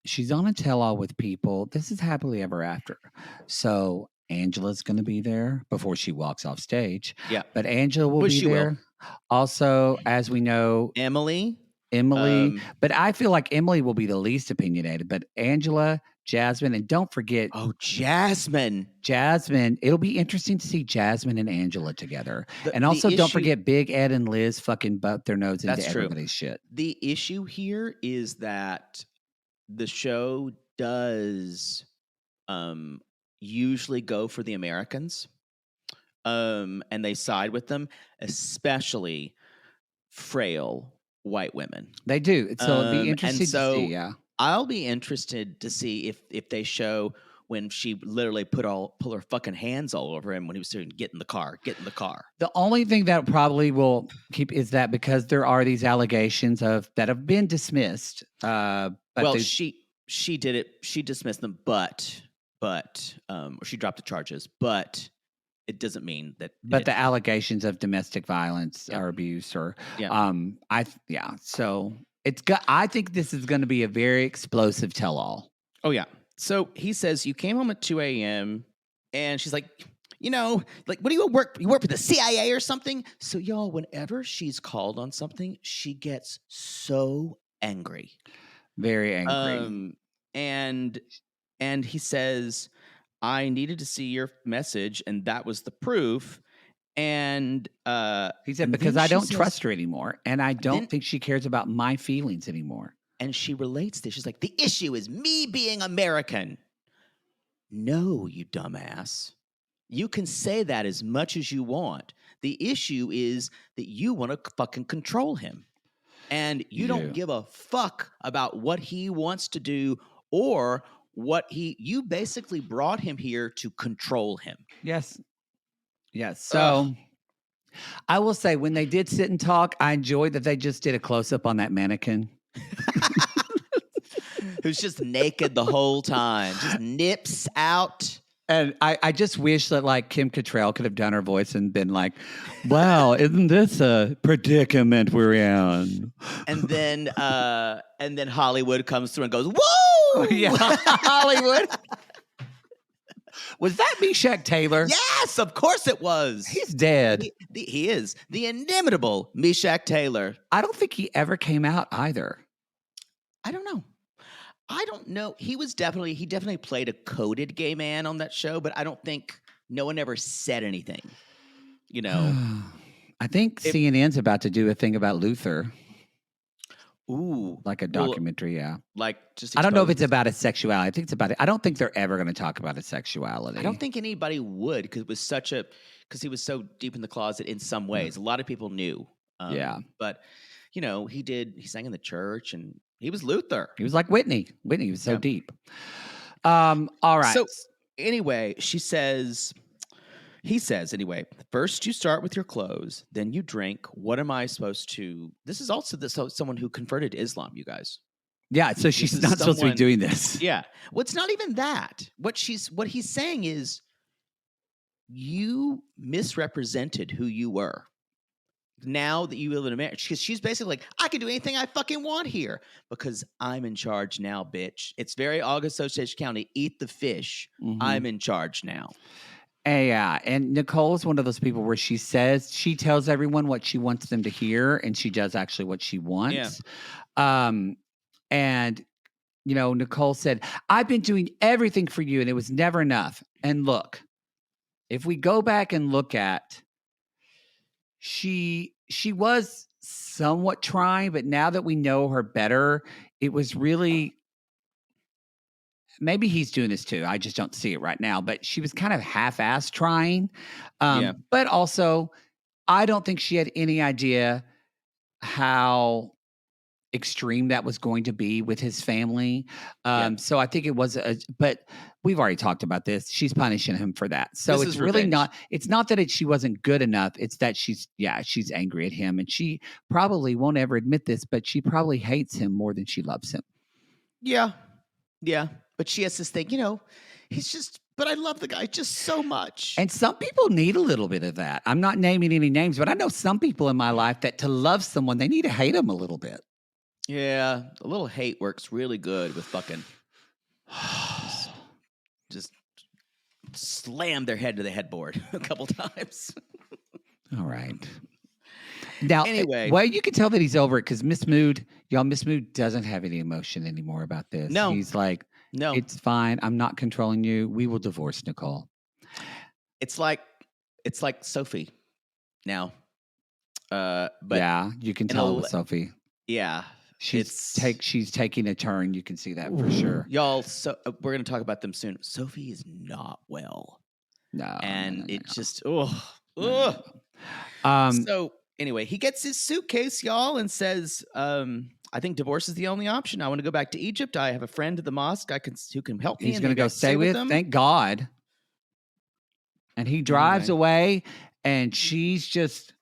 She's on a tell-all with people. This is happily ever after. So Angela's going to be there before she walks off stage. Yeah, but Angela will be she will. there. Also, as we know, Emily. But I feel like Emily will be the least opinionated. But Angela, Jasmine, and don't forget. Oh, Jasmine. It'll be interesting to see Jasmine and Angela together. And also, don't forget Big Ed and Liz fucking butt their nose into everybody's shit. The issue here is that the show does usually go for the Americans. And they side with them, especially frail white women. They do. So it'll be interesting to see. Yeah, I'll be interested to see if they show when she literally pull her fucking hands all over him when he was saying, get in the car. The only thing that probably will keep is that because there are these allegations that have been dismissed. She did it. She dismissed them, but or she dropped the charges, but it doesn't mean that. But the allegations of domestic violence or abuse, or So I think this is going to be a very explosive tell-all. Oh yeah. So he says you came home at 2 a.m. and she's like, what do you work? You work for the CIA or something? So y'all, whenever she's called on something, she gets so angry, very angry. And he says, I needed to see your message, and that was the proof. And he said, because I don't trust her anymore, and I don't think she cares about my feelings anymore. And she relates this. She's like, the issue is me being American. No, you dumbass. You can say that as much as you want. The issue is that you want to fucking control him. And you don't give a fuck about what he wants to do or you basically brought him here to control him. Yes. So I will say when they did sit and talk, I enjoyed that they just did a close-up on that mannequin. Who's just naked the whole time, just nips out. And I just wish that like Kim Cattrall could have done her voice and been like, wow, isn't this a predicament we're in? And then Hollywood comes through and goes, whoa! Yeah, Hollywood. Was that Meshach Taylor? Yes, of course it was. He's dead. He is. The inimitable Meshach Taylor. I don't think he ever came out either. I don't know. He definitely played a coded gay man on that show, but I don't think no one ever said anything. I think CNN's about to do a thing about Luther. Ooh. Like a documentary, yeah. Like just I don't know if it's about his sexuality. I think it's about it. I don't think they're ever going to talk about his sexuality. I don't think anybody would because he was so deep in the closet in some ways. A lot of people knew. But he sang in the church and he was Luther. He was like Whitney. Whitney was so deep. All right. So anyway, he says, first you start with your clothes, then you drink. What am I supposed to? This is also someone who converted to Islam, you guys. Yeah, so she's not supposed to be doing this. Yeah. Well, it's not even that. What he's saying is you misrepresented who you were. Now that you live in America, because she's basically like, I can do anything I fucking want here because I'm in charge now, bitch. It's very August Osage County. Eat the fish. Mm-hmm. I'm in charge now. Yeah, and Nicole is one of those people where she tells everyone what she wants them to hear, and she does actually what she wants. Yeah. And Nicole said, "I've been doing everything for you, and it was never enough." And look, if we go back and look at. She was somewhat trying, but now that we know her better, it was really maybe he's doing this too. I just don't see it right now, but she was kind of half-assed trying. But also, I don't think she had any idea how extreme that was going to be with his family. So I think it was but we've already talked about this. She's punishing him for that. So This it's is really revenge. not, it's not that she wasn't good enough. It's that she's angry at him, and she probably won't ever admit this, but she probably hates him more than she loves him. Yeah. Yeah. But she has this thing, but I love the guy just so much. And some people need a little bit of that. I'm not naming any names, but I know some people in my life that to love someone, they need to hate them a little bit. Yeah. A little hate works really good with fucking. Just slam their head to the headboard a couple times. All right. Now, Anyway. well, you can tell that he's over it because Miss Mood doesn't have any emotion anymore about this. No. He's like, No. it's fine. I'm not controlling you. We will divorce Nicole. It's like Sophie now. But yeah, you can tell with Sophie. Yeah. She's taking a turn. You can see that for sure. Y'all, so we're going to talk about them soon. Sophie is not well. No. And just, So anyway, he gets his suitcase, y'all, and says, I think divorce is the only option. I want to go back to Egypt. I have a friend at the mosque who can help me. He's going to go stay with them. Thank God. And he drives Anyway. away, and she's just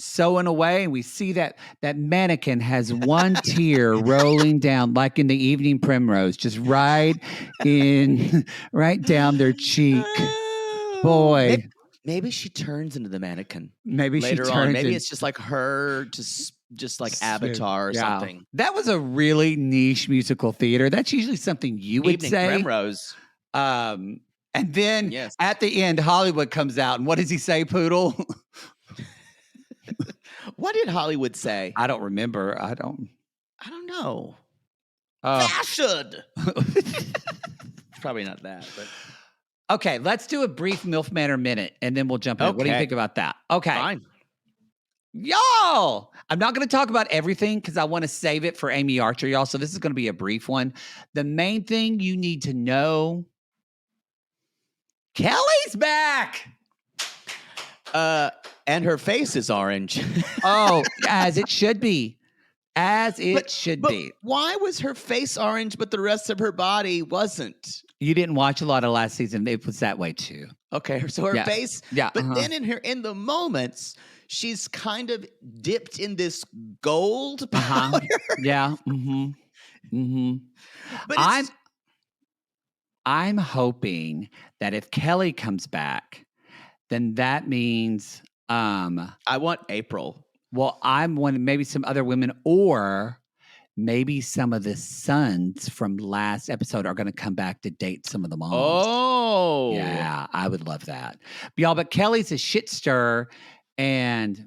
sewing away, and we see that mannequin has one tear rolling down, like in the Evening Primrose, just right down their cheek. Boy, maybe she turns into the mannequin. Maybe later she on. turns. Maybe it's just like her, just like Avatar or something. That was a really niche musical theater. That's usually something you would Evening say. Primrose. And then at the end, Hollywood comes out, and what does he say, Poodle? What did Hollywood say? I don't remember. I don't know. Fashion. Probably not that, but okay. Let's do a brief Milf Manor minute, and then we'll jump in. Okay. What do you think about that? Okay, fine. Y'all, I'm not going to talk about everything because I want to save it for Amy Archer, y'all. So this is going to be a brief one. The main thing you need to know: Kelly's back. And her face is orange. Oh, as it should be. As it should be. Why was her face orange, but the rest of her body wasn't? You didn't watch a lot of last season. It was that way too. Okay, so her face. Yeah. But then in the moments, she's kind of dipped in this gold powder. Yeah. But I'm hoping that if Kelly comes back, then that means I want April. Well, I'm wanting maybe some other women, or maybe some of the sons from last episode are going to come back to date some of the moms. Oh, yeah, I would love that. But Kelly's a shit stir, and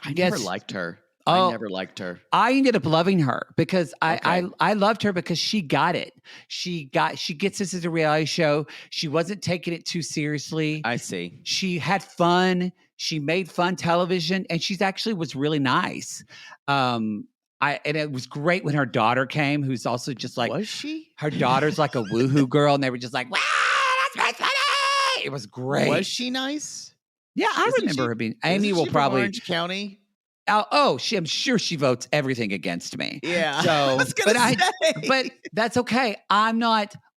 I never liked her. Oh, I never liked her. I ended up loving her because I loved her because she got it. She gets this as a reality show. She wasn't taking it too seriously. I see. She had fun. She made fun television, and she's actually was really nice. And it was great when her daughter came, who's also just like, was she? Her daughter's like a woohoo girl, and they were just like, wow, that's funny. It was great. Was she nice? Yeah, I remember her being. Amy will probably Orange County. I'm sure she votes everything against me. Yeah. So, but but that's okay.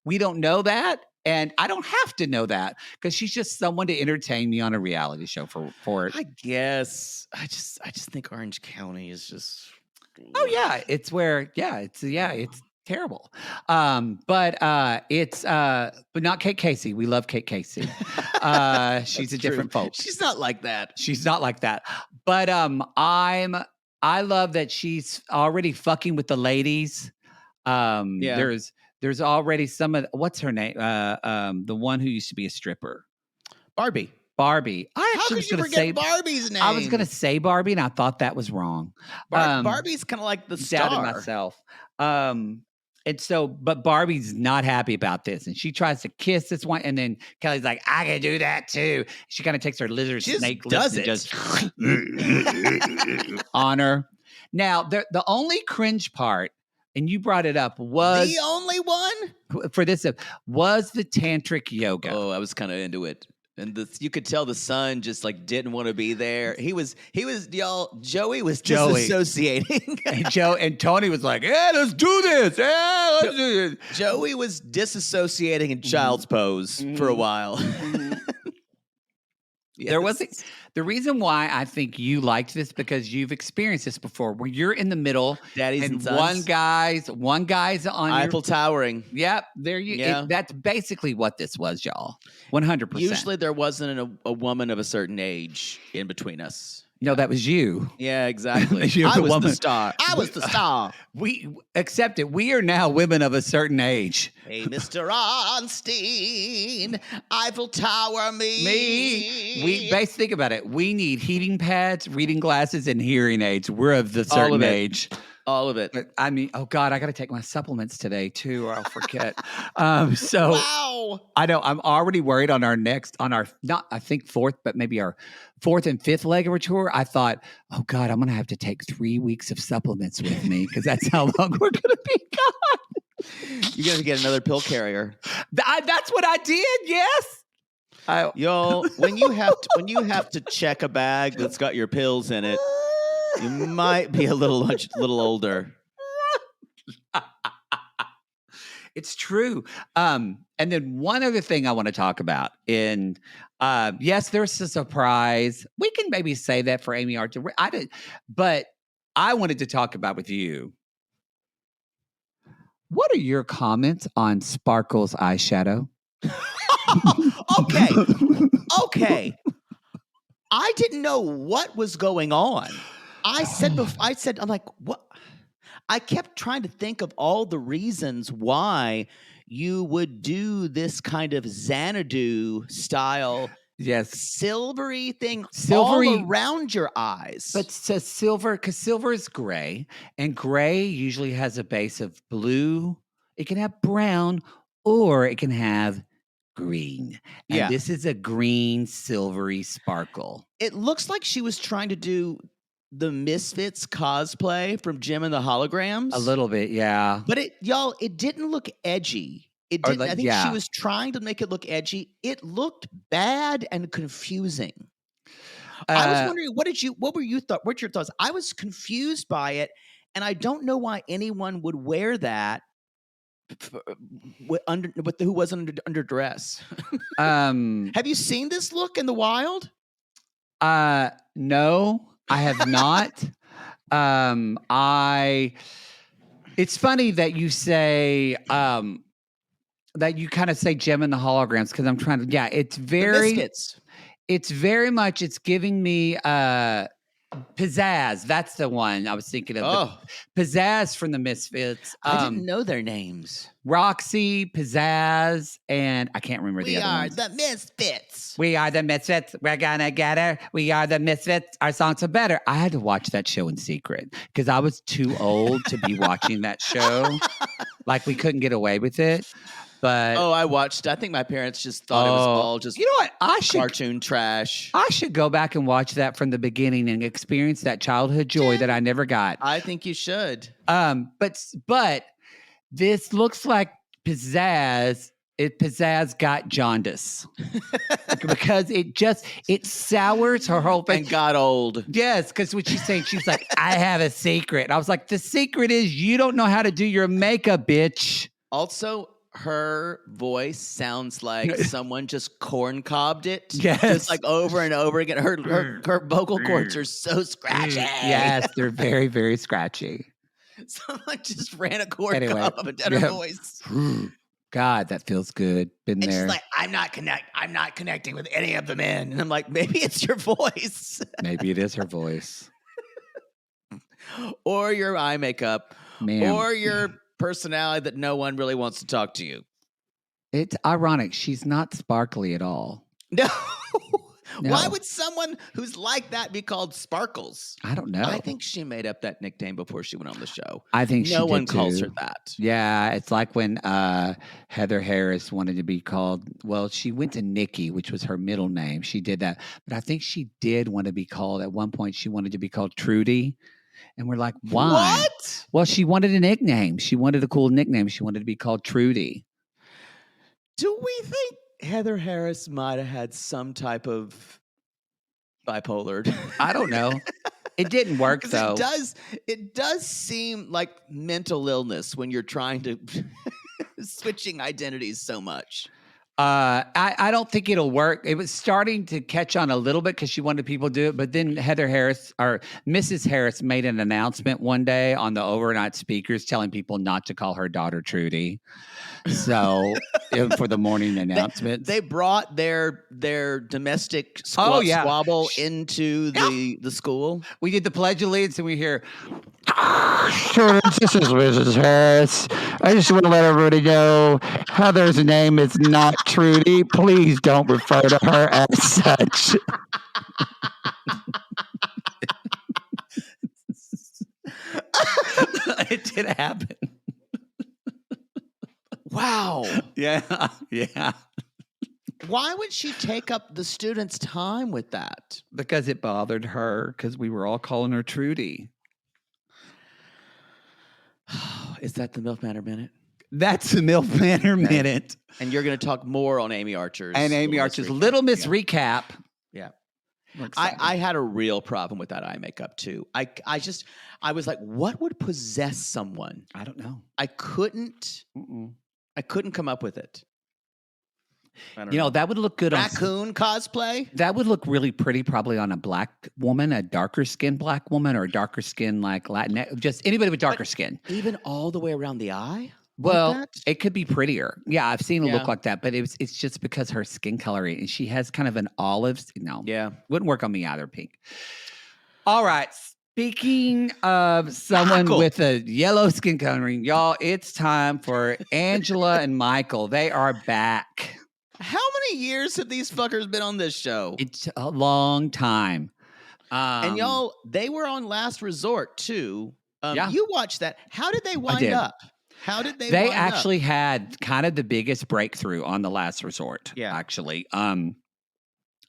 We don't know that. And I don't have to know that because she's just someone to entertain me on a reality show for it. I guess. I just think Orange County is just. Oh yeah. It's terrible. But not Kate Casey. We love Kate Casey. She's a different folk. She's not like that. She's not like that. But I love that she's already fucking with the ladies. There's already some of what's her name? The one who used to be a stripper. Barbie. I actually was going to say Barbie's name. I was going to say Barbie, and I thought that was wrong. Barbie's kind of like the star. Doubted myself. And so, but Barbie's not happy about this, and she tries to kiss this one, and then Kelly's like, "I can do that too." She kind of takes her lizard snake lips and just on her. Now, the only cringe part, and you brought it up, was the only one for this was the tantric yoga. Oh, I was kind of into it. And you could tell the son just like didn't want to be there. He was y'all. Joey was disassociating. and Tony was like, "Yeah, let's do this. Yeah, let's do this." Joey was disassociating in child's pose for a while. Yes. There wasn't the reason why I think you liked this because you've experienced this before, where you're in the middle, Daddies and sons. one guy's on Eiffel towering. Yep, there you. Yeah. That's basically what this was, y'all. 100%. Usually, there wasn't a woman of a certain age in between us. No, that was you. Yeah, exactly. You're I the was woman. the star. I was the star. We accept it. We are now women of a certain age. Hey, Mr. Onstein, Eiffel Tower me. We basically think about it. We need heating pads, reading glasses, and hearing aids. We're of the certain age. All of it. But, I mean, oh God, I got to take my supplements today too, or I'll forget. So wow. I know I'm already worried on our not I think fourth, but maybe our fourth and fifth leg of our tour. I thought, oh God, I'm going to have to take 3 weeks of supplements with me because that's how long we're going to be gone. You got to get another pill carrier. That's what I did. Yes. Yo, when you have to check a bag that's got your pills in it, you might be a little older. It's true. And then one other thing I want to talk about yes, there's a surprise. We can maybe say that for Amy Archer. But I wanted to talk about with you. What are your comments on Sparkle's eyeshadow? Okay. I didn't know what was going on. I said, I'm like, what? I kept trying to think of all the reasons why you would do this kind of Xanadu style, silvery thing all around your eyes. But it's silver, because silver is gray, and gray usually has a base of blue. It can have brown, or it can have green. And this is a green, silvery sparkle. It looks like she was trying to do the Misfits cosplay from Jim and the Holograms. A little bit, yeah. But it didn't look edgy. It didn't. I think she was trying to make it look edgy. It looked bad and confusing. I was wondering, what's your thoughts? I was confused by it, and I don't know why anyone would wear that who wasn't under duress. Have you seen this look in the wild? No. I have not. It's funny that you say that you kind of say Gem and the Holograms because I'm trying to. It's very. It's very much. It's giving me Pizzazz. That's the one I was thinking of. Pizzazz from the Misfits. I didn't know their names. Roxy, Pizzazz, and I can't remember the other ones. We are the Misfits. We are the Misfits. We're gonna get her. We are the Misfits. Our songs are better. I had to watch that show in secret because I was too old to be watching that show. Like we couldn't get away with it. But I watched. I think my parents just thought it was all just. You know what? Cartoon trash. I should go back and watch that from the beginning and experience that childhood joy that I never got. I think you should. But this looks like Pizzazz. Pizzazz got jaundice because it sours her whole thing and got old. Yes, because what she's saying, she's like, I have a secret. And I was like, the secret is you don't know how to do your makeup, bitch. Also, her voice sounds like someone just corn-cobbed it. Yes. Just like over and over again. Her vocal cords are so scratchy. Yes, they're very, very scratchy. Someone just ran a corn cob up and down her voice. God, that feels good. Been there. And she's like, I'm not connecting with any of the men. And I'm like, maybe it's your voice. Maybe it is her voice. Or your eye makeup. Ma'am. Or your personality that no one really wants to talk to you. It's ironic. She's not sparkly at all. No. Why would someone who's like that be called Sparkles? I don't know. I think she made up that nickname before she went on the show. I think no one calls her that. Yeah, it's like when Heather Harris wanted to be called. Well, she went to Nikki, which was her middle name. She did that, but I think she did want to be called. At one point, she wanted to be called Trudy. And we're like, why? What? Well, she wanted a nickname. She wanted a cool nickname. She wanted to be called Trudy. Do we think Heather Harris might have had some type of bipolar. I don't know. It didn't work 'Cause though. it does seem like mental illness when you're trying to switching identities so much. I don't think it'll work. It was starting to catch on a little bit because she wanted people to do it, but then Heather Harris or Mrs. Harris made an announcement one day on the overnight speakers telling people not to call her daughter Trudy. So for the morning announcements, They brought their domestic squabble into the school. we did the Pledge of Allegiance and we hear, This is Mrs. Harris. I just want to let everybody know Heather's name is not Trudy. Please don't refer to her as such. it did happen. Wow. Yeah. Yeah. Why would she take up the students' time with that? Because it bothered her because we were all calling her Trudy. Is that the Milf Manor Minute? That's the Milf Manor Minute. And you're going to talk more on Amy Archer's. And Amy Archer's Little Miss Recap. Yeah. We're excited. I had a real problem with that eye makeup too. I was like, what would possess someone? I don't know. I couldn't come up with it. You know, that would look good raccoon cosplay. That would look really pretty probably on a black woman, a darker skinned black woman, or a darker skin like Latinx, just anybody with darker skin. Even all the way around the eye? Well, like it could be prettier. Yeah, I've seen it look like that, but it's just because her skin coloring and she has kind of an olive. No, wouldn't work on me either. Pink. All right. Speaking of someone with a yellow skin coloring, y'all, it's time for Angela and Michael. They are back. How many years have these fuckers been on this show? It's a long time. And y'all, they were on Last Resort too. You watched that. How did they wind up? How did they wind actually up? had kind of the biggest breakthrough on The Last Resort. Yeah. Actually.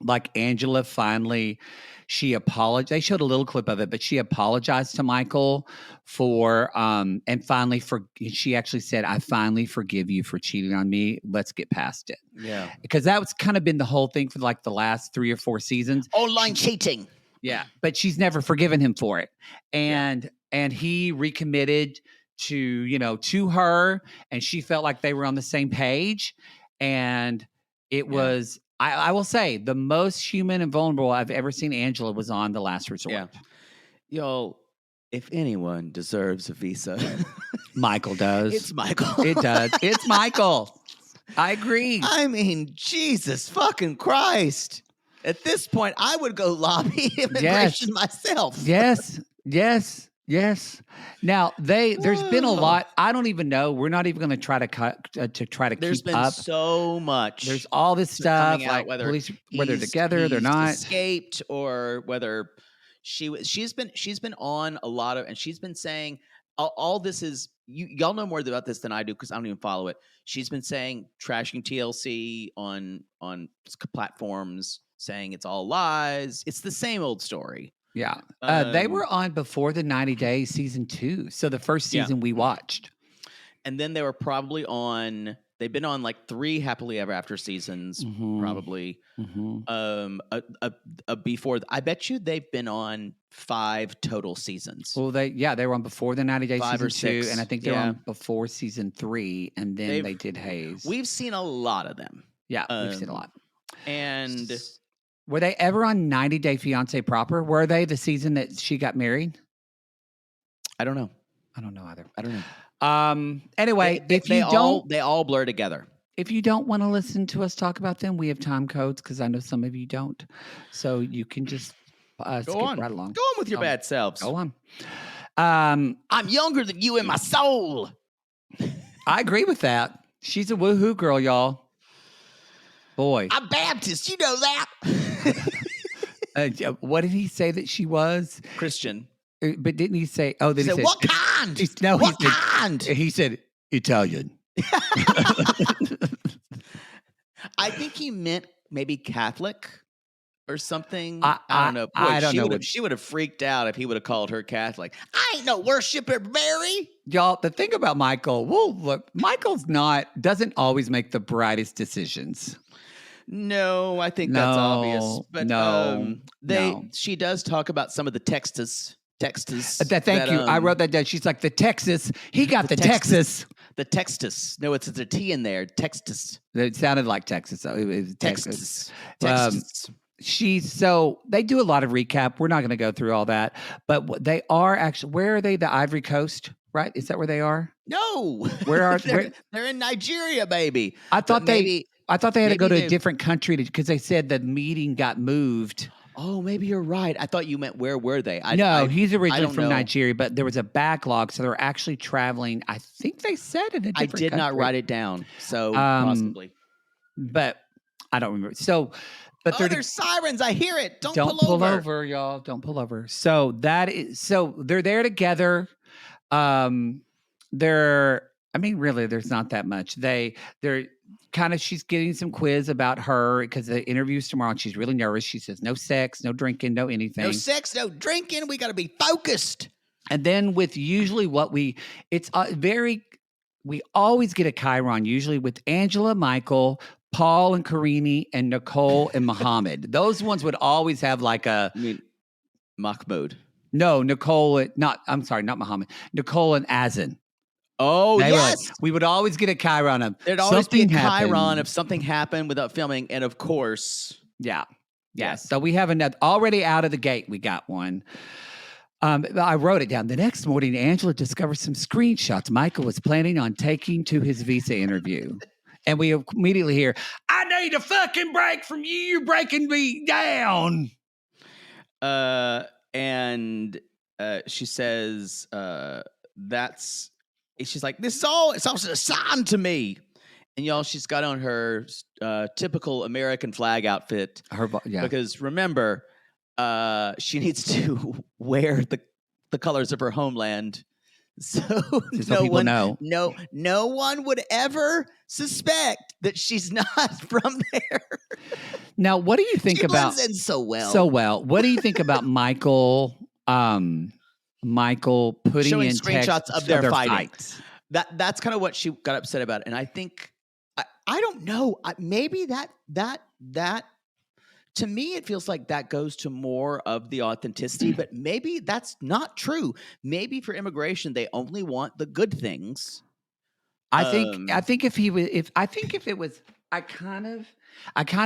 Like Angela finally, she apologized. They showed a little clip of it, but she apologized to Michael for, and finally, she actually said, I finally forgive you for cheating on me. Let's get past it. Yeah. Because that was kind of been the whole thing for like the last 3 or 4 seasons. Online cheating. Yeah. But she's never forgiven him for it. And he recommitted to her, and she felt like they were on the same page. And it was, I will say, the most human and vulnerable I've ever seen Angela was on The Last Resort. Yeah. Yo, if anyone deserves a visa, Michael does. It's Michael. It does. It's Michael. I agree. I mean, Jesus fucking Christ. At this point, I would go lobby immigration myself. Yes. Now there's been a lot. I don't even know. We're not even going to try to cut to try to There's keep up. been so much. There's all this stuff, like whether police, whether they're he's not escaped, or whether she's been on a lot of, and she's been saying all this is y'all know more about this than I do because I don't even follow it. She's been saying trashing TLC on platforms, saying it's all lies. It's the same old story. Yeah. They were on before the 90 Days season 2. So the first season we watched. And then they were probably they've been on like 3 Happily Ever After seasons, probably. Before, I bet you they've been on 5 total seasons. Well, they were on before the 90 Days 5 season or 6. 2. And I think they were on before season 3. And then they did Hayes. We've seen a lot of them. Yeah, we've seen a lot. And were they ever on 90 Day Fiance proper? Were they the season that she got married? I don't know. I don't know either. I don't know. Anyway, they all blur together. If you don't want to listen to us talk about them, we have time codes because I know some of you don't. So you can just skip right along. Go on with your bad selves. Go on. I'm younger than you in my soul. I agree with that. She's a woohoo girl, y'all. Boy. I'm Baptist. You know that. What did he say that she was? Christian. But didn't he say, he said, what kind? What kind? He said, Italian. I think he meant maybe Catholic. or something. I don't know. Boy, I don't know she would have freaked out if he would have called her Catholic. I ain't no worshiper, Mary. Y'all, the thing about Michael, well, look, Michael's doesn't always make the brightest decisions. No, I think that's obvious. But no. she does talk about some of the Texas. Thank you. I wrote that down. She's like, the Texas. He got the Texas. The Texas. No, it's a T in there. Texas. It sounded like Texas. So it was Texas. So they do a lot of recap. We're not going to go through all that, but they are actually, where are they? The Ivory Coast, right? Is that where they are? No. Where are they're in Nigeria, baby. I thought they had to go to a different country because they said the meeting got moved. Oh, maybe you're right. I thought you meant where were they? He's originally from Nigeria, but there was a backlog, so they're actually traveling. I think they said in a different country. I did not write it down, so possibly. But I don't remember. So, but there's sirens. I hear it. Don't pull over, y'all. Don't pull over. So they're there together. Really, there's not that much. They're kind of, she's getting some quiz about her because the interview's tomorrow and she's really nervous. She says, no sex, no drinking, no anything. No sex, no drinking. We got to be focused. And then with usually we always get a Chiron, usually with Angela, Michael, Paul and Karini, and Nicole and Muhammad. Those ones would always have like Mahmoud. No, not Muhammad. Nicole and Azan. Oh, yes. We would always get a Chiron of there'd always be a Chiron if something happened without filming. And of course. Yeah. So we have another, already out of the gate, we got one. I wrote it down. The next morning, Angela discovered some screenshots Michael was planning on taking to his visa interview. And we immediately hear, I need a fucking break from you. You're breaking me down. And she says, she's like, it's all assigned to me. And y'all, she's got on her typical American flag outfit. Because remember, she needs to wear the colors of her homeland. So no one would ever suspect that she's not from there. Now, what do you think about blends in so well? So well. What do you think about Michael putting showing in screenshots of their fights? That's kind of what she got upset about. And I think I don't know. Maybe that to me, it feels like that goes to more of the authenticity, but maybe that's not true. Maybe for immigration, they only want the good things. I think if it was, I kind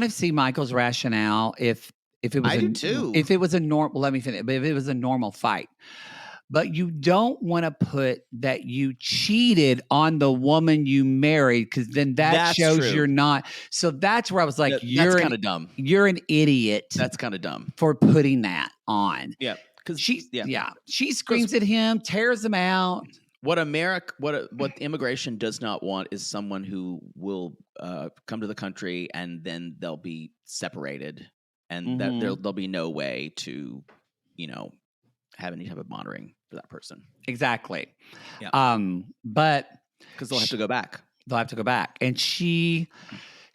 of see Michael's rationale if it was if it was a normal, let me finish, but if it was a normal fight. But you don't want to put that you cheated on the woman you married, because then that's shows true. You're not. So that's where I was like, that's kind of dumb. You're an idiot. That's kind of dumb for putting that on. Yeah, because she screams at him, tears him out. What immigration does not want is someone who will come to the country and then they'll be separated, and that there'll be no way to, have any type of monitoring for that person. Exactly. Yeah. But because they'll have to go back. They'll have to go back. And she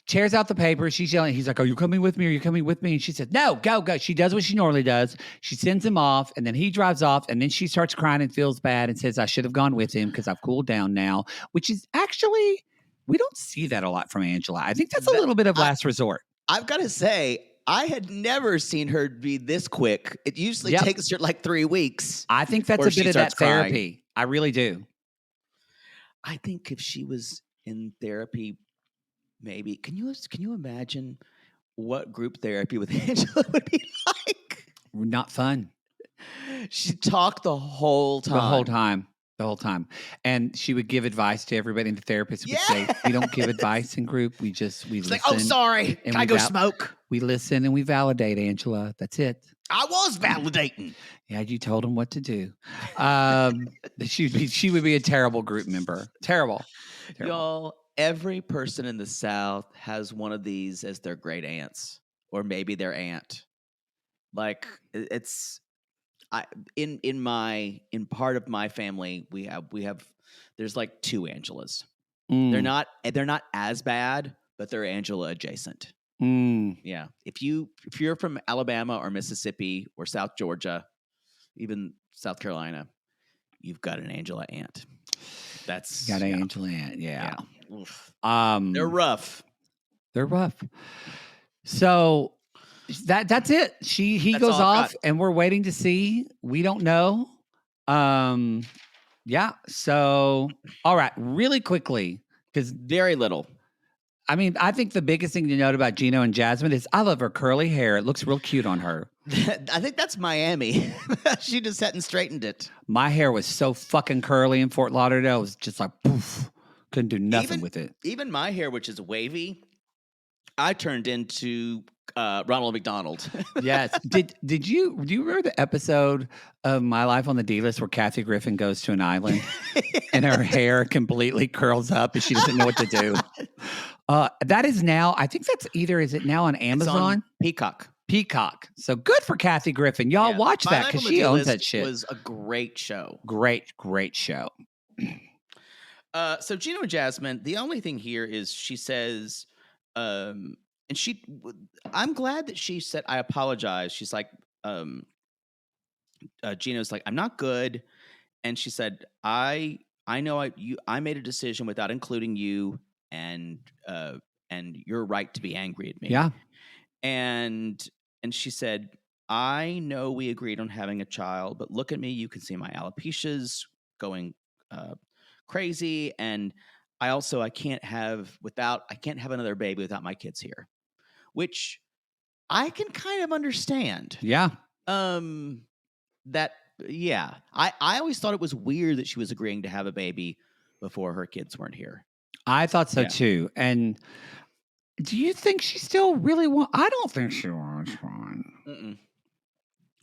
tears out the paper. She's yelling. He's like, are you coming with me? Are you coming with me? And she says, no, go. She does what she normally does. She sends him off, and then he drives off, and then she starts crying and feels bad and says, I should have gone with him because I've cooled down now, which is actually, we don't see that a lot from Angela. I think that's a little bit of last resort. I've got to say, I had never seen her be this quick. It usually takes her like 3 weeks. I think that's a bit of that therapy. Crying. I really do. I think if she was in therapy, maybe. Can you imagine what group therapy with Angela would be like? Not fun. She talked the whole time. The whole time. And she would give advice to everybody, and the therapist would say, we don't give advice in group. We listen. Like, oh, sorry. Can I go smoke? We listen and we validate, Angela. That's it. I was validating. Yeah, you told him what to do. She would be a terrible group member. Terrible. Y'all, every person in the South has one of these as their great aunts, or maybe their aunt. Like, it's... in part of my family, we have there's like 2 Angelas. They're not as bad, but they're Angela adjacent. Yeah. If you're from Alabama or Mississippi or South Georgia, even South Carolina, you've got an Angela aunt. That's Got an Angela aunt. Yeah. Oof. Um, They're rough. They're rough. So that's it. He That's goes all I've off, and we're waiting to see. We don't know. Yeah. So all right, really quickly, because Very little. I mean, I think the biggest thing to note about Gino and Jasmine is I love her curly hair. It looks real cute on her. I think that's Miami. She just hadn't straightened it. My hair was so fucking curly in Fort Lauderdale. It was just like poof. Couldn't do nothing with it. Even my hair, which is wavy, I turned into Ronald McDonald. Yes. Do you remember the episode of My Life on the D-List where Kathy Griffin goes to an island and her hair completely curls up and she doesn't know what to do? That is now, I think is it now on Amazon? It's on Peacock. Peacock. So good for Kathy Griffin. Y'all watch My that Life because on the she owns D-List that shit. Was a great show. Great show. So Gino and Jasmine, the only thing here is she says, I'm glad that she said, I apologize. She's like, Gino's like, I'm not good. And she said, I know I made a decision without including you, and you're right to be angry at me. Yeah. And she said, I know we agreed on having a child, but look at me. You can see my alopecias going crazy. And I can't have another baby without my kids here, which I can kind of understand. Yeah. I always thought it was weird that she was agreeing to have a baby before her kids weren't here. I thought so too. And do you think she still really wants? I don't think she wants one. Mm-mm.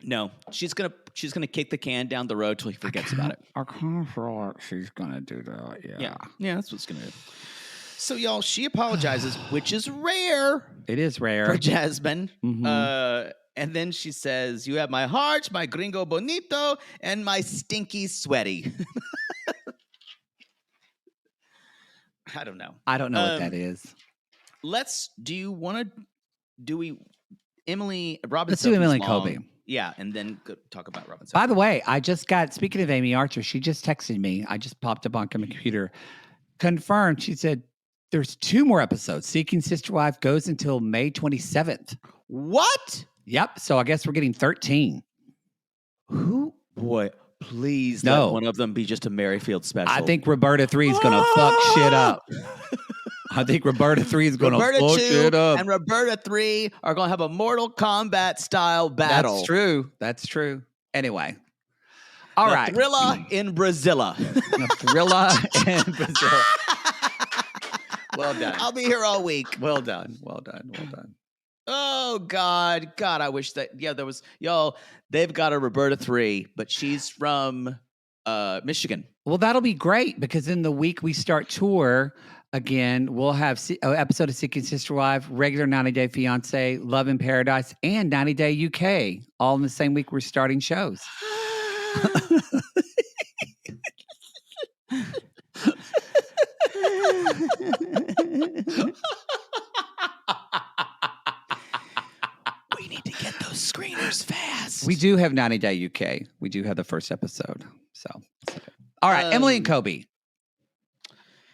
No, she's gonna kick the can down the road till he forgets about it. I kind of feel like she's gonna do that. Yeah, that's what's gonna do. So y'all, she apologizes, which is rare. It is rare for Jasmine. Mm-hmm. And then she says, "You have my heart, my gringo bonito, and my stinky sweaty." I don't know. I don't know what that is. Emily, Robin? Let's do Emily and Kobe. Yeah, and then talk about Robin. By the way, speaking of Amy Archer, she just texted me. I just popped up on my computer. Confirmed. She said there's 2 more episodes. Seeking Sister Wife goes until May 27th. What? Yep. So I guess we're getting 13. Boy, please No. let one of them be just a Merrifield special. I think Roberta 3 is going to fuck shit up. I think Roberta 3 is going to fuck shit up. And Roberta 3 are going to have a Mortal Kombat style battle. That's true. Anyway. All right. Thrilla in Brazilla. Thrilla in Brazil. Well done. I'll be here all week. Well done. Oh, God, I wish that, there was, they've got a Roberta 3, but she's from Michigan. Well, that'll be great because in the week we start tour again, we'll have an episode of Seeking Sister Wife, regular 90 Day Fiance, Love in Paradise, and 90 Day UK, all in the same week we're starting shows. We need to get those screeners fast. We do have 90 Day UK. We do have the first episode. So all right, Emily and Kobe.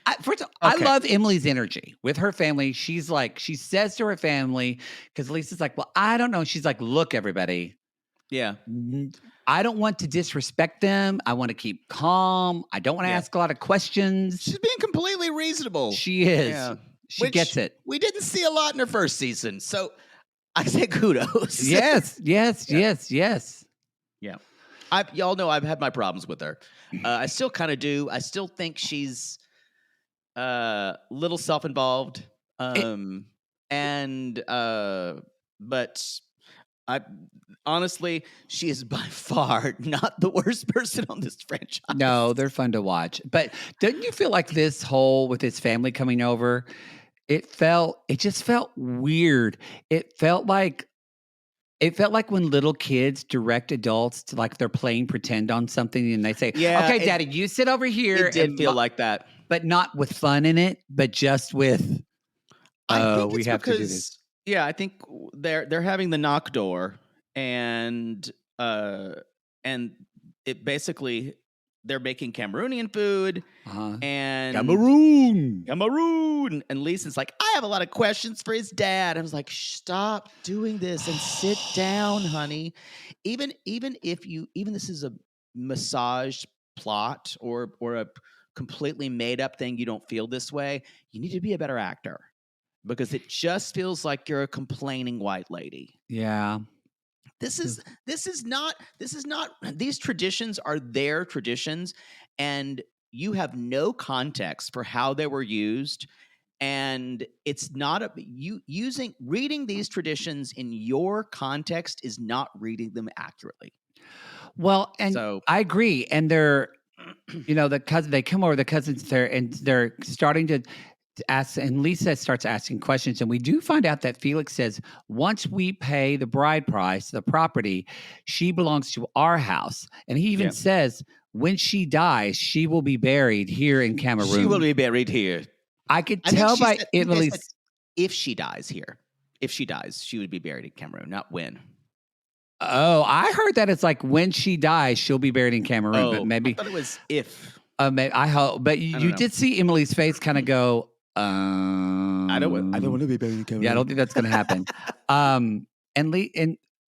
I love Emily's energy with her family. She's like, she says to her family, because Lisa's like, well, I don't know. She's like, look, everybody. Yeah. I don't want to disrespect them. I want to keep calm. I don't want to ask a lot of questions. She's being completely reasonable. She is. Yeah. She gets it. We didn't see a lot in her first season. So I say kudos. Yes. Yeah. Y'all know I've had my problems with her. I still kind of do. I still think she's little self-involved. But I honestly, she is by far not the worst person on this franchise. No, they're fun to watch. But don't you feel like this whole with his family coming over, it just felt weird. It felt like when little kids direct adults to like they're playing pretend on something and they say, okay, Daddy, you sit over here. It did feel like that. But not with fun in it, but just with, we have to do this. Yeah, I think they're having the knock door, and it basically they're making Cameroonian food, and Cameroon, and Lisa's like, I have a lot of questions for his dad. I was like, stop doing this and sit down, honey. Even if this is a massaged plot or a completely made up thing, you don't feel this way. You need to be a better actor. Because it just feels like you're a complaining white lady. Yeah. This is not these traditions are their traditions, and you have no context for how they were used, and it's not reading these traditions in your context is not reading them accurately. Well, and So I agree. And they're, they come over, the cousins there, and they're starting to ask, and Lisa starts asking questions. And we do find out that Felix says, once we pay the bride price, the property, she belongs to our house. And he even says, when she dies, she will be buried here in Cameroon. She will be buried here. I could tell by Emily's. If she dies here, she would be buried in Cameroon, not when. Oh, I heard that it's like when she dies, she'll be buried in Cameroon. But maybe I thought it was if. I hope, but you did see Emily's face kind of go. I don't want to be buried in Cameroon. Yeah, I don't think that's going to happen.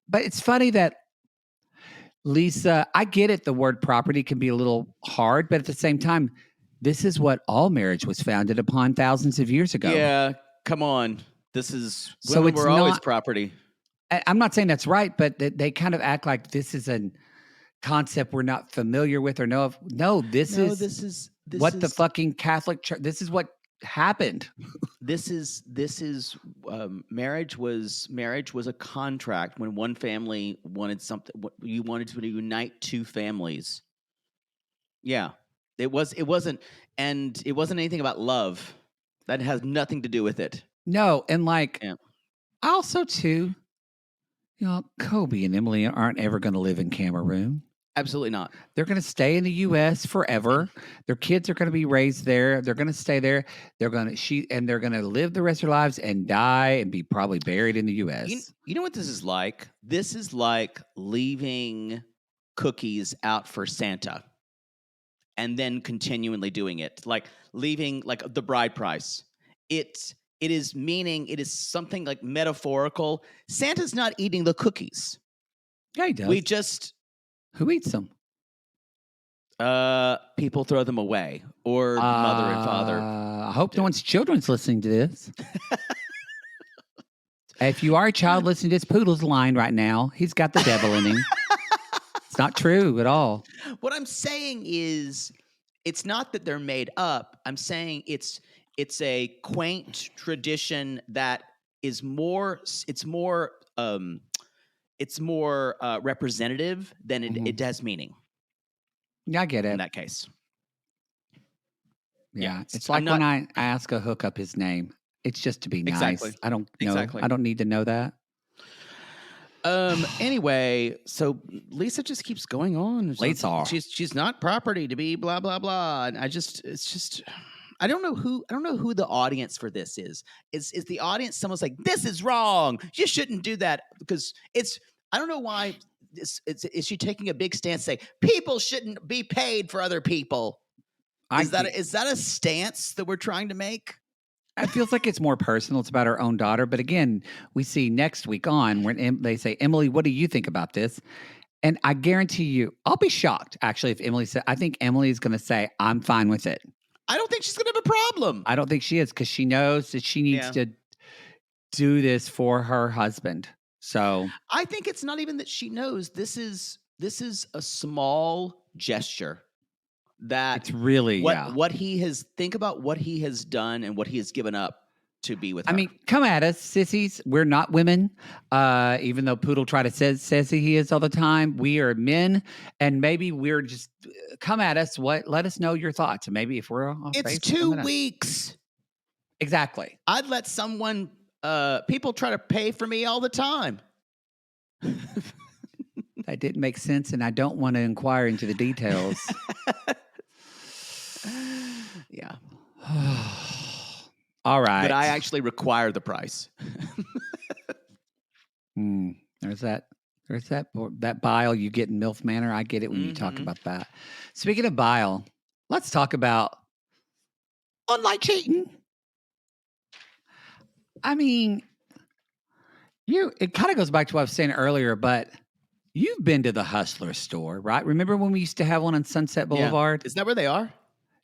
But it's funny that Lisa. I get it. The word property can be a little hard, but at the same time, this is what all marriage was founded upon thousands of years ago. Yeah, come on. This is women were always property. I'm not saying that's right, but they kind of act like this is a concept we're not familiar with or know of. No, this is the fucking Catholic Church. This is what happened. This is marriage was a contract when one family wanted something. You wanted to unite two families. Yeah, it wasn't anything about love. That has nothing to do with it. No, and also too. Kobe and Emily aren't ever going to live in Cameroon. Absolutely not. They're going to stay in the U.S. forever. Their kids are going to be raised there. They're going to stay there. They're going to live the rest of their lives and die and be probably buried in the U.S. You know what this is like? This is like leaving cookies out for Santa and then continually doing it, like leaving the bride price. It is something like metaphorical. Santa's not eating the cookies. Yeah, he does. Who eats them? People throw them away, or mother and father. I hope no one's children's listening to this. If you are a child listening to this, Poodle's lying right now. He's got the devil in him. It's not true at all. What I'm saying is, it's not that they're made up. I'm saying it's a quaint tradition that is more representative than it has meaning. Yeah, I get it. In that case. Yeah. It's like when I ask a hookup his name. It's just to be nice. Exactly. I don't know. Exactly. I don't need to know that. Anyway, so Lisa just keeps going on. She's not property to be blah blah blah. And I don't know who the audience for this is. Is the audience someone's like, this is wrong, you shouldn't do that? Because I don't know why. Is she taking a big stance say people shouldn't be paid for other people? Is that a stance that we're trying to make? It feels like it's more personal. It's about our own daughter. But again, we see next week on when they say, Emily, what do you think about this? And I guarantee you, I'll be shocked, actually, if Emily said, I think Emily is going to say, I'm fine with it. I don't think she's going to have a problem. I don't think she is, because she knows that she needs to do this for her husband. So I think it's not even that she knows. This is a small gesture. That it's really what he has. Think about what he has done and what he has given up to be with her. I mean, come at us, sissies. We're not women. Even though Poodle says he is all the time, we are men, and maybe we're just come at us. Let us know your thoughts, and maybe if we're off it's 2 weeks. Exactly. I'd let someone. People try to pay for me all the time. That didn't make sense, and I don't want to inquire into the details. Yeah. All right. But I actually require the price. There's that bile you get in Milf Manor. I get it when you talk Mhm. about that. Speaking of bile, let's talk about online cheating. I mean, it kind of goes back to what I was saying earlier, but you've been to the Hustler store, right? Remember when we used to have one on Sunset Boulevard? Is that where they are?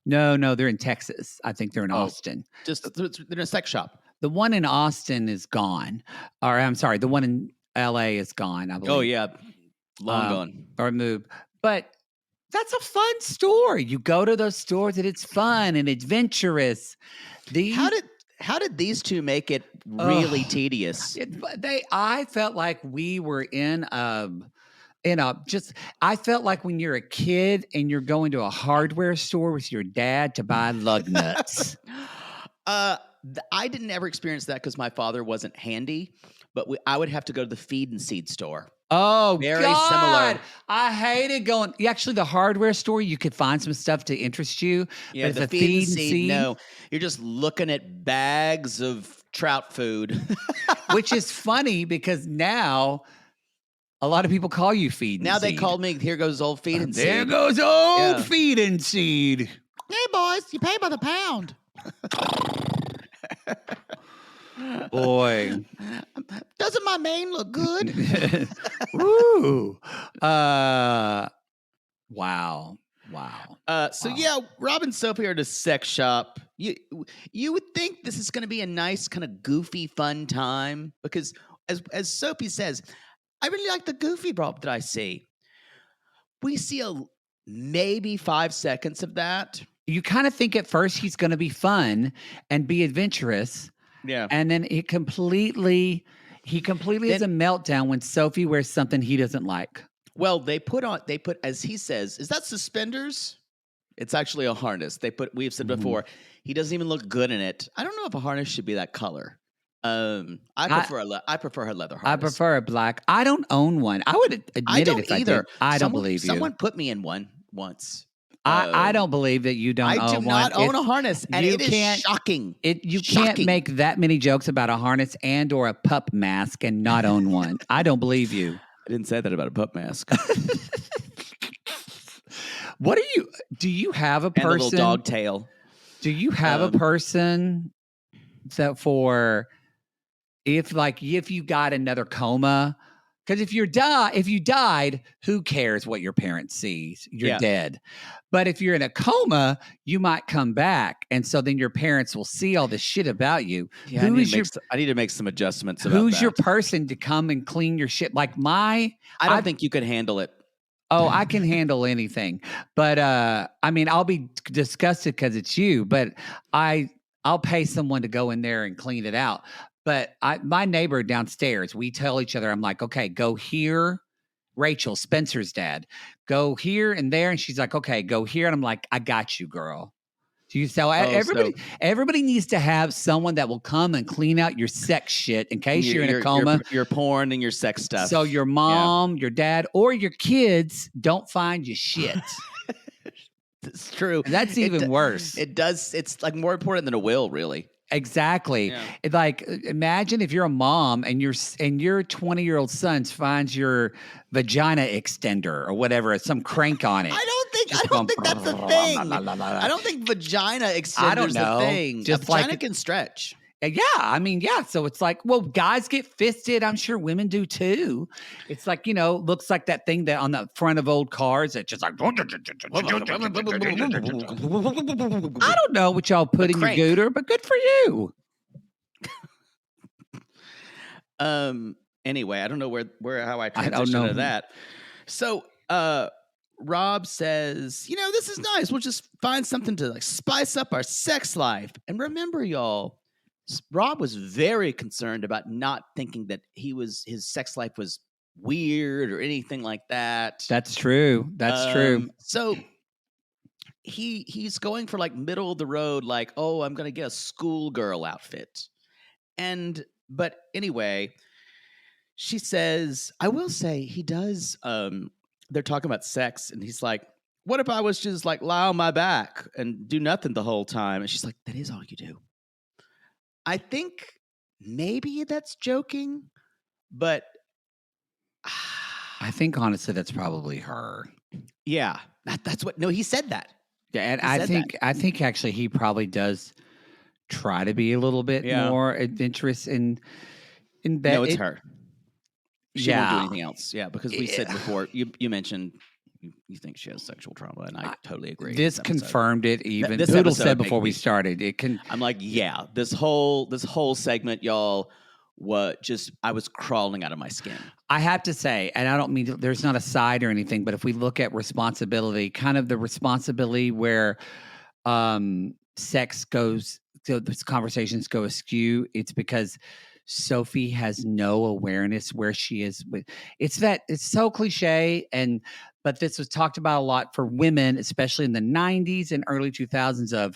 No, they're in Texas. I think they're in Austin. Just they're in a sex shop. The one in Austin is gone. Or I'm sorry, the one in LA is gone, I believe. Oh yeah, long gone. Or moved. But that's a fun store. You go to those stores and it's fun and adventurous. How did these two make it really tedious? I felt like we were I felt like when you're a kid and you're going to a hardware store with your dad to buy lug nuts. I didn't ever experience that because my father wasn't handy, but I would have to go to the feed and seed store. Oh, Very God. similar. I hated going. Actually, the hardware store, you could find some stuff to interest you. Yeah, but the if feed and seed, no. You're just looking at bags of trout food. Which is funny because now a lot of people call you feed and Now seed. they called me, here goes old feed and seed. There goes old feed and seed. Hey, boys, you pay by the pound. Boy. Doesn't my mane look good? Woo. Wow. Rob and Sophie are at a sex shop. You would think this is going to be a nice kind of goofy, fun time because as Sophie says, I really like the goofy Rob that I see. We see maybe 5 seconds of that. You kind of think at first he's going to be fun and be adventurous. Yeah. And then he completely has a meltdown when Sophie wears something he doesn't like. Well, they put, as he says, is that suspenders? It's actually a harness. We've said before, he doesn't even look good in it. I don't know if a harness should be that color. I prefer her leather harness. I prefer a black. I don't own one. I would admit I don't it if either. I don't believe you. Someone put me in one once. I don't believe that you don't own one. I do not own a harness, and it is shocking. You can't make that many jokes about a harness and or a pup mask and not own one. I don't believe you. I didn't say that about a pup mask. Do you have a person? And a little dog tail. Do you have a person that if you got another coma? Because if you died, who cares what your parents see? You're dead. But if you're in a coma, you might come back, and so then your parents will see all this shit about you. Yeah, I need to make some adjustments. Who's your person to come and clean your shit? Like I don't think you could handle it. Oh, I can handle anything, but I'll be disgusted because it's you. But I'll pay someone to go in there and clean it out. But my neighbor downstairs, we tell each other, I'm like, okay, go here. Rachel, Spencer's dad, go here and there. And she's like, okay, go here. And I'm like, I got you, girl. Everybody needs to have someone that will come and clean out your sex shit in case you're in a coma. Your porn and your sex stuff. So your mom, your dad, or your kids don't find you shit. It's true. And that's even worse. It does. It's like more important than a will, really. Exactly. Yeah. Like, imagine if you're a mom and your 20-year-old son finds your vagina extender or whatever, some crank on it. I don't think that's the thing. I don't think vagina extender's the thing. Just a vagina can stretch. Yeah. So it's like, well, guys get fisted. I'm sure women do too. It's like, looks like that thing that on the front of old cars that just like. I don't know what y'all put in your gooter, but good for you. Anyway, I don't know how I transitioned to that. So, Rob says, this is nice. We'll just find something to like spice up our sex life. And remember, y'all. Rob was very concerned about not thinking that his sex life was weird or anything like that. That's true. So he's going for like middle of the road, like, oh, I'm going to get a schoolgirl outfit. But anyway, she says, I will say he does. They're talking about sex, and he's like, what if I was just like lie on my back and do nothing the whole time? And she's like, that is all you do. I think maybe that's joking, but I think honestly that's probably her. Yeah, that's what. No, he said that. Yeah, and He said I think actually he probably does try to be a little bit Yeah. more adventurous in bed. No, it's her. She won't do Yeah. anything else. Yeah, because we said before, you mentioned you think she has sexual trauma, and I totally agree. This episode. confirmed it. Even this Poodle episode said made before we me- started. It can. I'm like, yeah, this whole segment, y'all, I was crawling out of my skin. I have to say, and I don't mean there's not a side or anything, but if we look at responsibility, kind of the responsibility where sex goes, so these conversations go askew, it's because Sophie has no awareness where she is. It's so cliche, but this was talked about a lot for women, especially in the 90s and early 2000s of,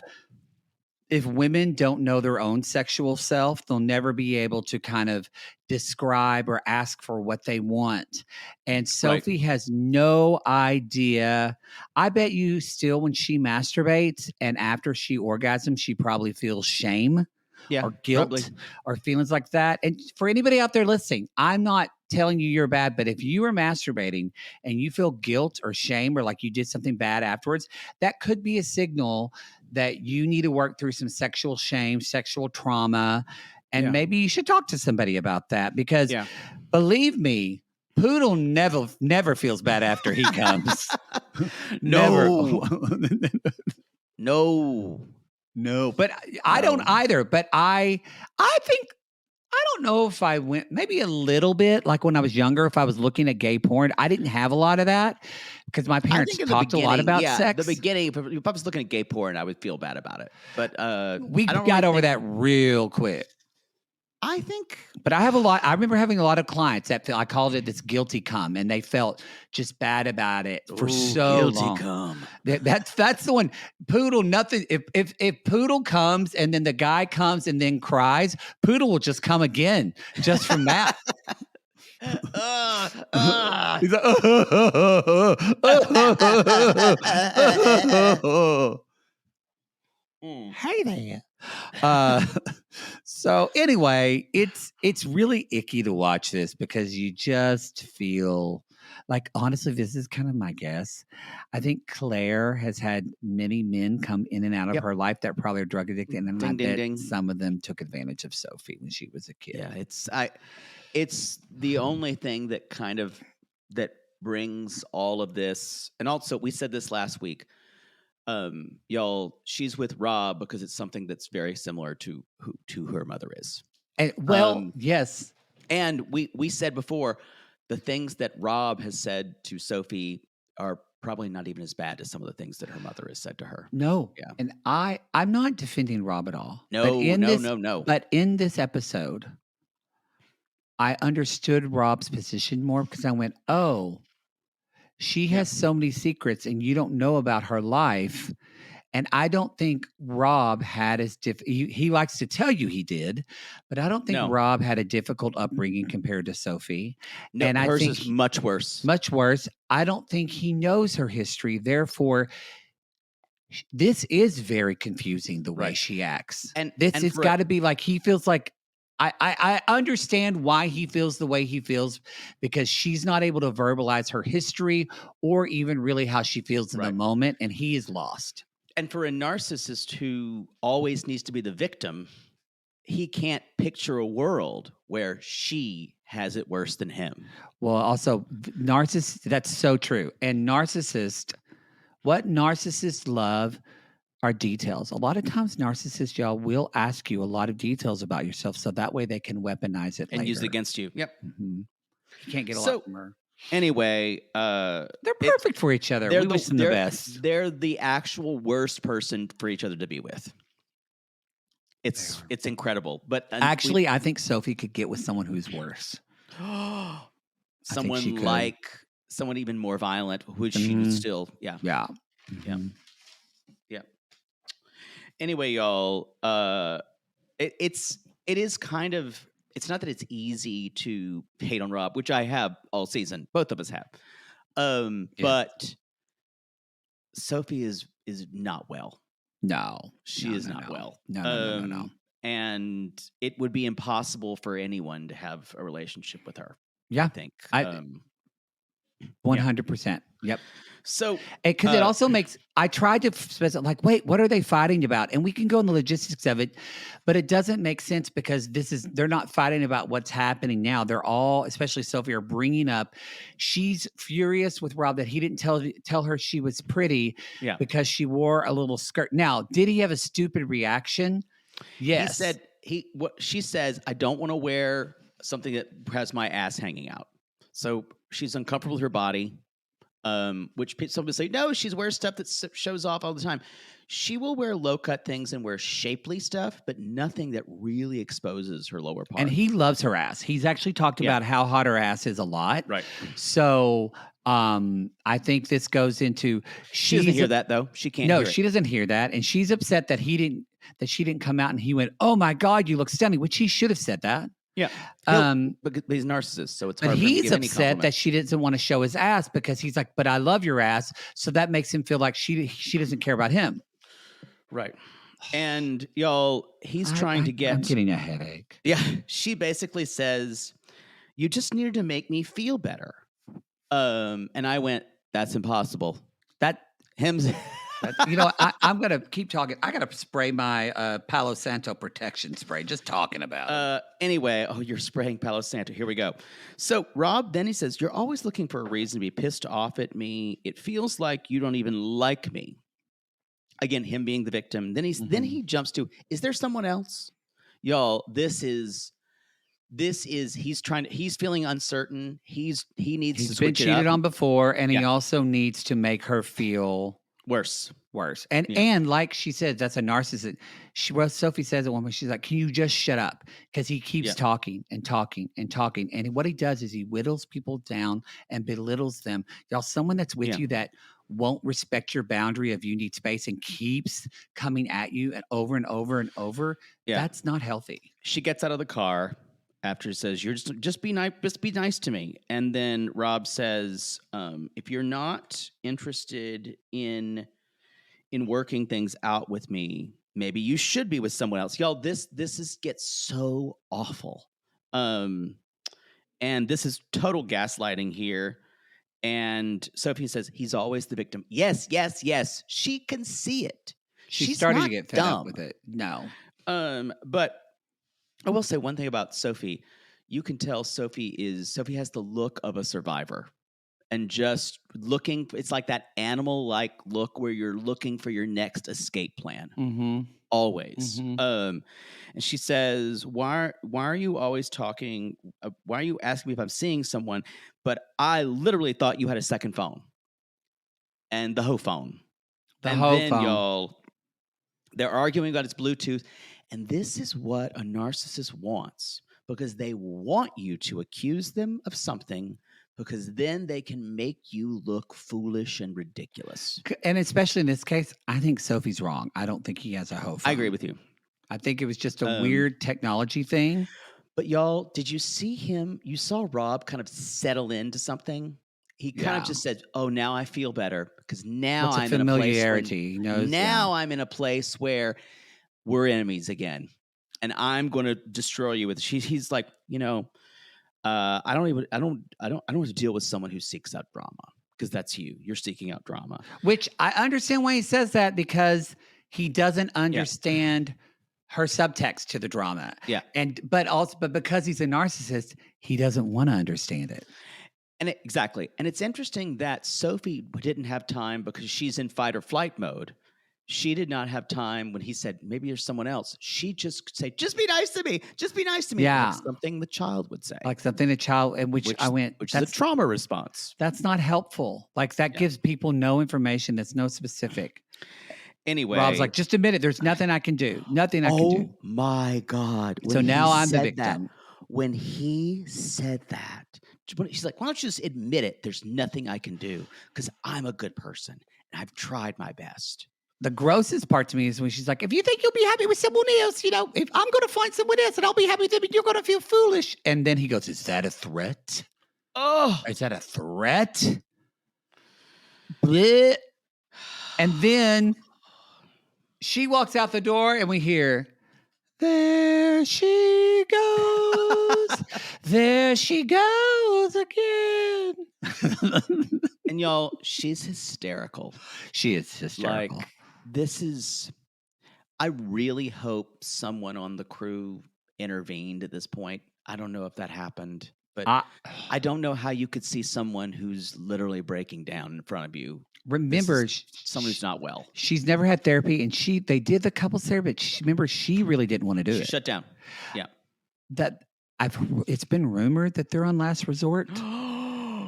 if women don't know their own sexual self, they'll never be able to kind of describe or ask for what they want. And Sophie has no idea. I bet you still when she masturbates and after she orgasms, she probably feels shame or guilt or feelings like that. And for anybody out there listening, I'm not telling you you're bad, but if you are masturbating and you feel guilt or shame or like you did something bad afterwards, that could be a signal that you need to work through some sexual shame, sexual trauma, and maybe you should talk to somebody about that because believe me, Poodle never feels bad after he comes. No. No, but I don't either. But I think I don't know if I went maybe a little bit like when I was younger. If I was looking at gay porn, I didn't have a lot of that because my parents talked a lot about sex. The beginning, if I was looking at gay porn, I would feel bad about it. But we got over that real quick. I think, but I remember having a lot of clients that I called it this guilty cum, and they felt just bad about it for so long. Guilty cum. That's the one. Poodle, nothing. If Poodle comes and then the guy comes and then cries, Poodle will just come again just from that. He's like, hey there. So anyway, it's really icky to watch this because you just feel like, honestly, this is kind of my guess. I think Claire has had many men come in and out of her life that probably are drug addicted, and I bet some of them took advantage of Sophie when she was a kid. Yeah, it's the only thing that kind of that brings all of this, and also we said this last week. Y'all, she's with Rob because it's something that's very similar to who her mother is. And, yes. And we said before, the things that Rob has said to Sophie are probably not even as bad as some of the things that her mother has said to her. No. Yeah. And I'm not defending Rob at all. No. But in this episode, I understood Rob's position more because I went, oh, she has so many secrets and you don't know about her life. And I don't think Rob had as he likes to tell you he did, but I don't think Rob had a difficult upbringing compared to Sophie. No, and hers I think is much worse. Much worse. I don't think he knows her history. Therefore, this is very confusing the way she acts. And this has got to be like he feels like I understand why he feels the way he feels because she's not able to verbalize her history or even really how she feels in the moment, and he is lost. And for a narcissist who always needs to be the victim, he can't picture a world where she has it worse than him. Well, also, narcissist, that's so true. And what narcissists love are details. A lot of times narcissists, y'all, will ask you a lot of details about yourself so that way they can weaponize it and use it against you. Yep. Mm-hmm. You can't get a lot from her. Anyway, they're perfect for each other. We wish them the best. They're the actual worst person for each other to be with. It's incredible. But actually, I think Sophie could get with someone who's worse. Someone even more violent, which she would still, Yeah. Mm-hmm. Yeah. Anyway, y'all, it is kind of. It's not that it's easy to hate on Rob, which I have all season. Both of us have. But Sophie is not well. No. She is not well. No. And it would be impossible for anyone to have a relationship with her. Yeah. I think. I 100%. Yep. So Because it also makes, I tried to specify, like, wait, what are they fighting about? And we can go in the logistics of it, but it doesn't make sense because they're not fighting about what's happening now. They're all, especially Sophie, are bringing up, she's furious with Rob that he didn't tell her she was pretty because she wore a little skirt. Now, did he have a stupid reaction? Yes. She says, I don't want to wear something that has my ass hanging out. So she's uncomfortable with her body. Which some would say, no, she wears stuff that shows off all the time. She will wear low-cut things and wear shapely stuff, but nothing that really exposes her lower part. And he loves her ass. He's actually talked about how hot her ass is a lot. Right. So I think this goes into she doesn't hear that though. She can't. No, she doesn't hear that, and she's upset that she didn't come out and he went, "Oh my God, you look stunning," which he should have said that. Yeah. But he's a narcissist, so it's hard but for him to he's give any upset compliment. that she doesn't want to show his ass because he's like, but I love your ass. So that makes him feel like she doesn't care about him. Right. And y'all, he's trying to get. I'm getting a headache. Yeah. She basically says, you just needed to make me feel better. And I went, that's impossible. I'm going to keep talking. I got to spray my Palo Santo protection spray just talking about it. Anyway, you're spraying Palo Santo. Here we go. So Rob, then he says, you're always looking for a reason to be pissed off at me. It feels like you don't even like me. Again, him being the victim. Then he jumps to, is there someone else? Y'all, he's feeling uncertain. He needs to switch it up. He's been cheated on before, and he also needs to make her feel worse. And like she said, that's a narcissist. Sophie says at one point, she's like, can you just shut up? Because he keeps talking and talking and talking. And what he does is he whittles people down and belittles them. Y'all, someone that's with you that won't respect your boundary of you need space and keeps coming at you and over and over and over. That's not healthy. She gets out of the car after he says, "You're just be nice to me." And then Rob says, "If you're not interested in working things out with me, maybe you should be with someone else." Y'all, this gets so awful, and this is total gaslighting here. And Sophie says he's always the victim. Yes. She can see it. She's starting to get fed up with it. No, but I will say one thing about Sophie. You can tell Sophie has the look of a survivor. And just looking, it's like that animal-like look where you're looking for your next escape plan. Mm-hmm. Always. Mm-hmm. And she says, why are you always talking? Why are you asking me if I'm seeing someone? But I literally thought you had a second phone. And the hoe phone. Y'all, they're arguing about its Bluetooth. And this is what a narcissist wants. Because they want you to accuse them of something, because then they can make you look foolish and ridiculous. And especially in this case, I think Sophie's wrong. I don't think he has a hoe phone. I agree with you. I think it was just a weird technology thing. But y'all, did you see him? You saw Rob kind of settle into something. He kind of just said, "Oh, now I feel better because now I'm in a familiarity. I'm in a place where we're enemies again, and I'm going to destroy you with." He's like, I don't want to deal with someone who seeks out drama, because that's you. You're seeking out drama. Which I understand why he says that, because he doesn't understand her subtext to the drama. Yeah. But because he's a narcissist, he doesn't want to understand it. Exactly. And it's interesting that Sophie didn't have time because she's in fight or flight mode. She did not have time when he said, maybe there's someone else. She just say, just be nice to me. Just be nice to me. Yeah. Like something the child would say. Like something the child, and which is a trauma response. That's not helpful. Like that gives people no information. That's no specific. Anyway. Rob's like, just admit it. There's nothing I can do. Nothing I can do. Oh my God. So now I'm the victim. When he said that, she's like, why don't you just admit it? There's nothing I can do because I'm a good person and I've tried my best. The grossest part to me is when she's like, if you think you'll be happy with someone else, if I'm going to find someone else and I'll be happy with them, and you're going to feel foolish. And then he goes, is that a threat? Oh, is that a threat? Blech. And then she walks out the door and we hear, There she goes. There she goes again. And y'all, she's hysterical. She is hysterical. Like, this is, I really hope someone on the crew intervened at this point. I don't know if that happened, but I don't know how you could see someone who's literally breaking down in front of you. Remember, someone who's not well. She's never had therapy, and they did the couples therapy, but she really didn't want to do it. She shut down. Yeah. It's been rumored that they're on last resort.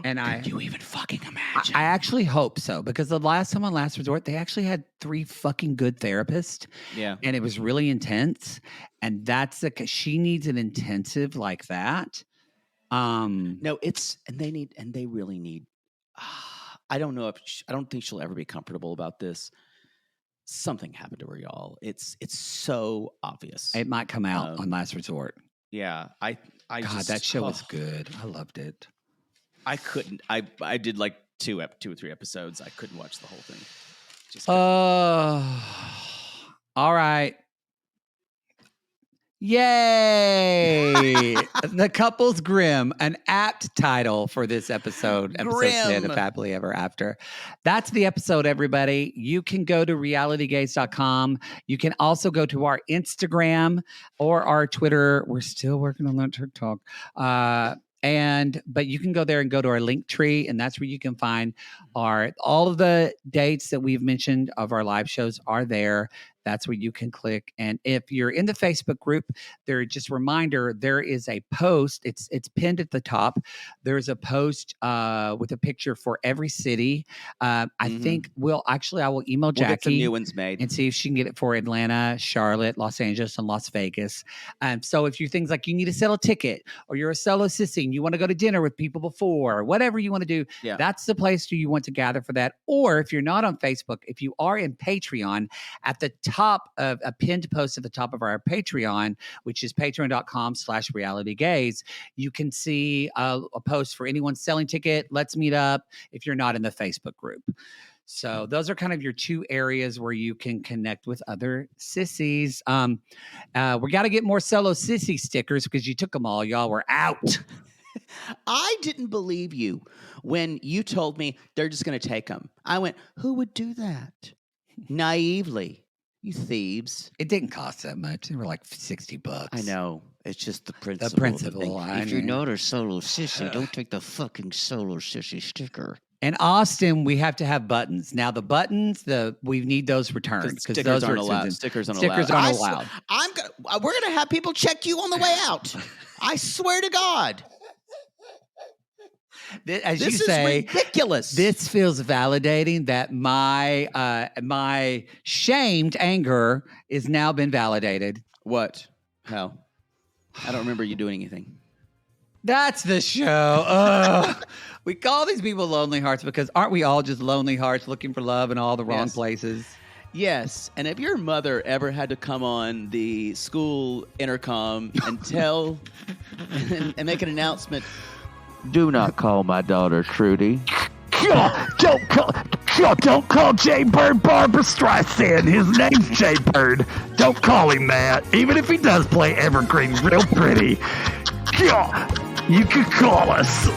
And Can you even fucking imagine? I actually hope so, because the last time on Last Resort, they actually had 3 fucking good therapists. Yeah. And it was really intense. And she needs an intensive like that. No, they really need, I don't know I don't think she'll ever be comfortable about this. Something happened to her, y'all. It's so obvious. It might come out on Last Resort. Yeah. God, that show was good. I loved it. I couldn't. I did like 2 or 3 episodes. I couldn't watch the whole thing. All right. Yay! The Couple's Grimm, an apt title for this episode 10 of Happily Ever After. That's the episode, everybody. You can go to realitygaze.com. You can also go to our Instagram or our Twitter. We're still working on that TikTok. But you can go there and go to our link tree, and that's where you can find all of the dates that we've mentioned of our live shows are there. That's where you can click. And if you're in the Facebook group, just a reminder, there is a post. It's pinned at the top. There's a post with a picture for every city. I think I will email Jackie. We'll get some new ones made and see if she can get it for Atlanta, Charlotte, Los Angeles, and Las Vegas. So if you things like you need to sell a ticket, or you're a solo sissy and you want to go to dinner with people before, or whatever you want to do, that's the place you want to gather for that. Or if you're not on Facebook, if you are in Patreon, at the top of a pinned post at the top of our Patreon, which is patreon.com/realitygaze, you can see a post for anyone selling ticket. Let's meet up if you're not in the Facebook group. So those are kind of your 2 areas where you can connect with other sissies. We got to get more solo sissy stickers because you took them all. Y'all were out. I didn't believe you when you told me they're just going to take them. I went, who would do that? Naively. You thieves. It didn't cost that much. They were like $60. I know. It's just the principle. The principle. If you're not a solo sissy, don't take the fucking solo sissy sticker. In Austin, we have to have buttons. Now, the buttons, we need those returned because those aren't allowed. Stickers aren't allowed. We're gonna have people check you on the way out. I swear to God. This you say, is ridiculous. This feels validating that my shamed anger is now been validated. What? How? I don't remember you doing anything. That's the show. We call these people lonely hearts because aren't we all just lonely hearts looking for love in all the wrong places? Yes. And if your mother ever had to come on the school intercom and tell and make an announcement, do not call my daughter Trudy. Don't call Jay Bird Barbara Streisand. His name's Jay Bird. Don't call him that. Even if he does play Evergreen real pretty. You can call us.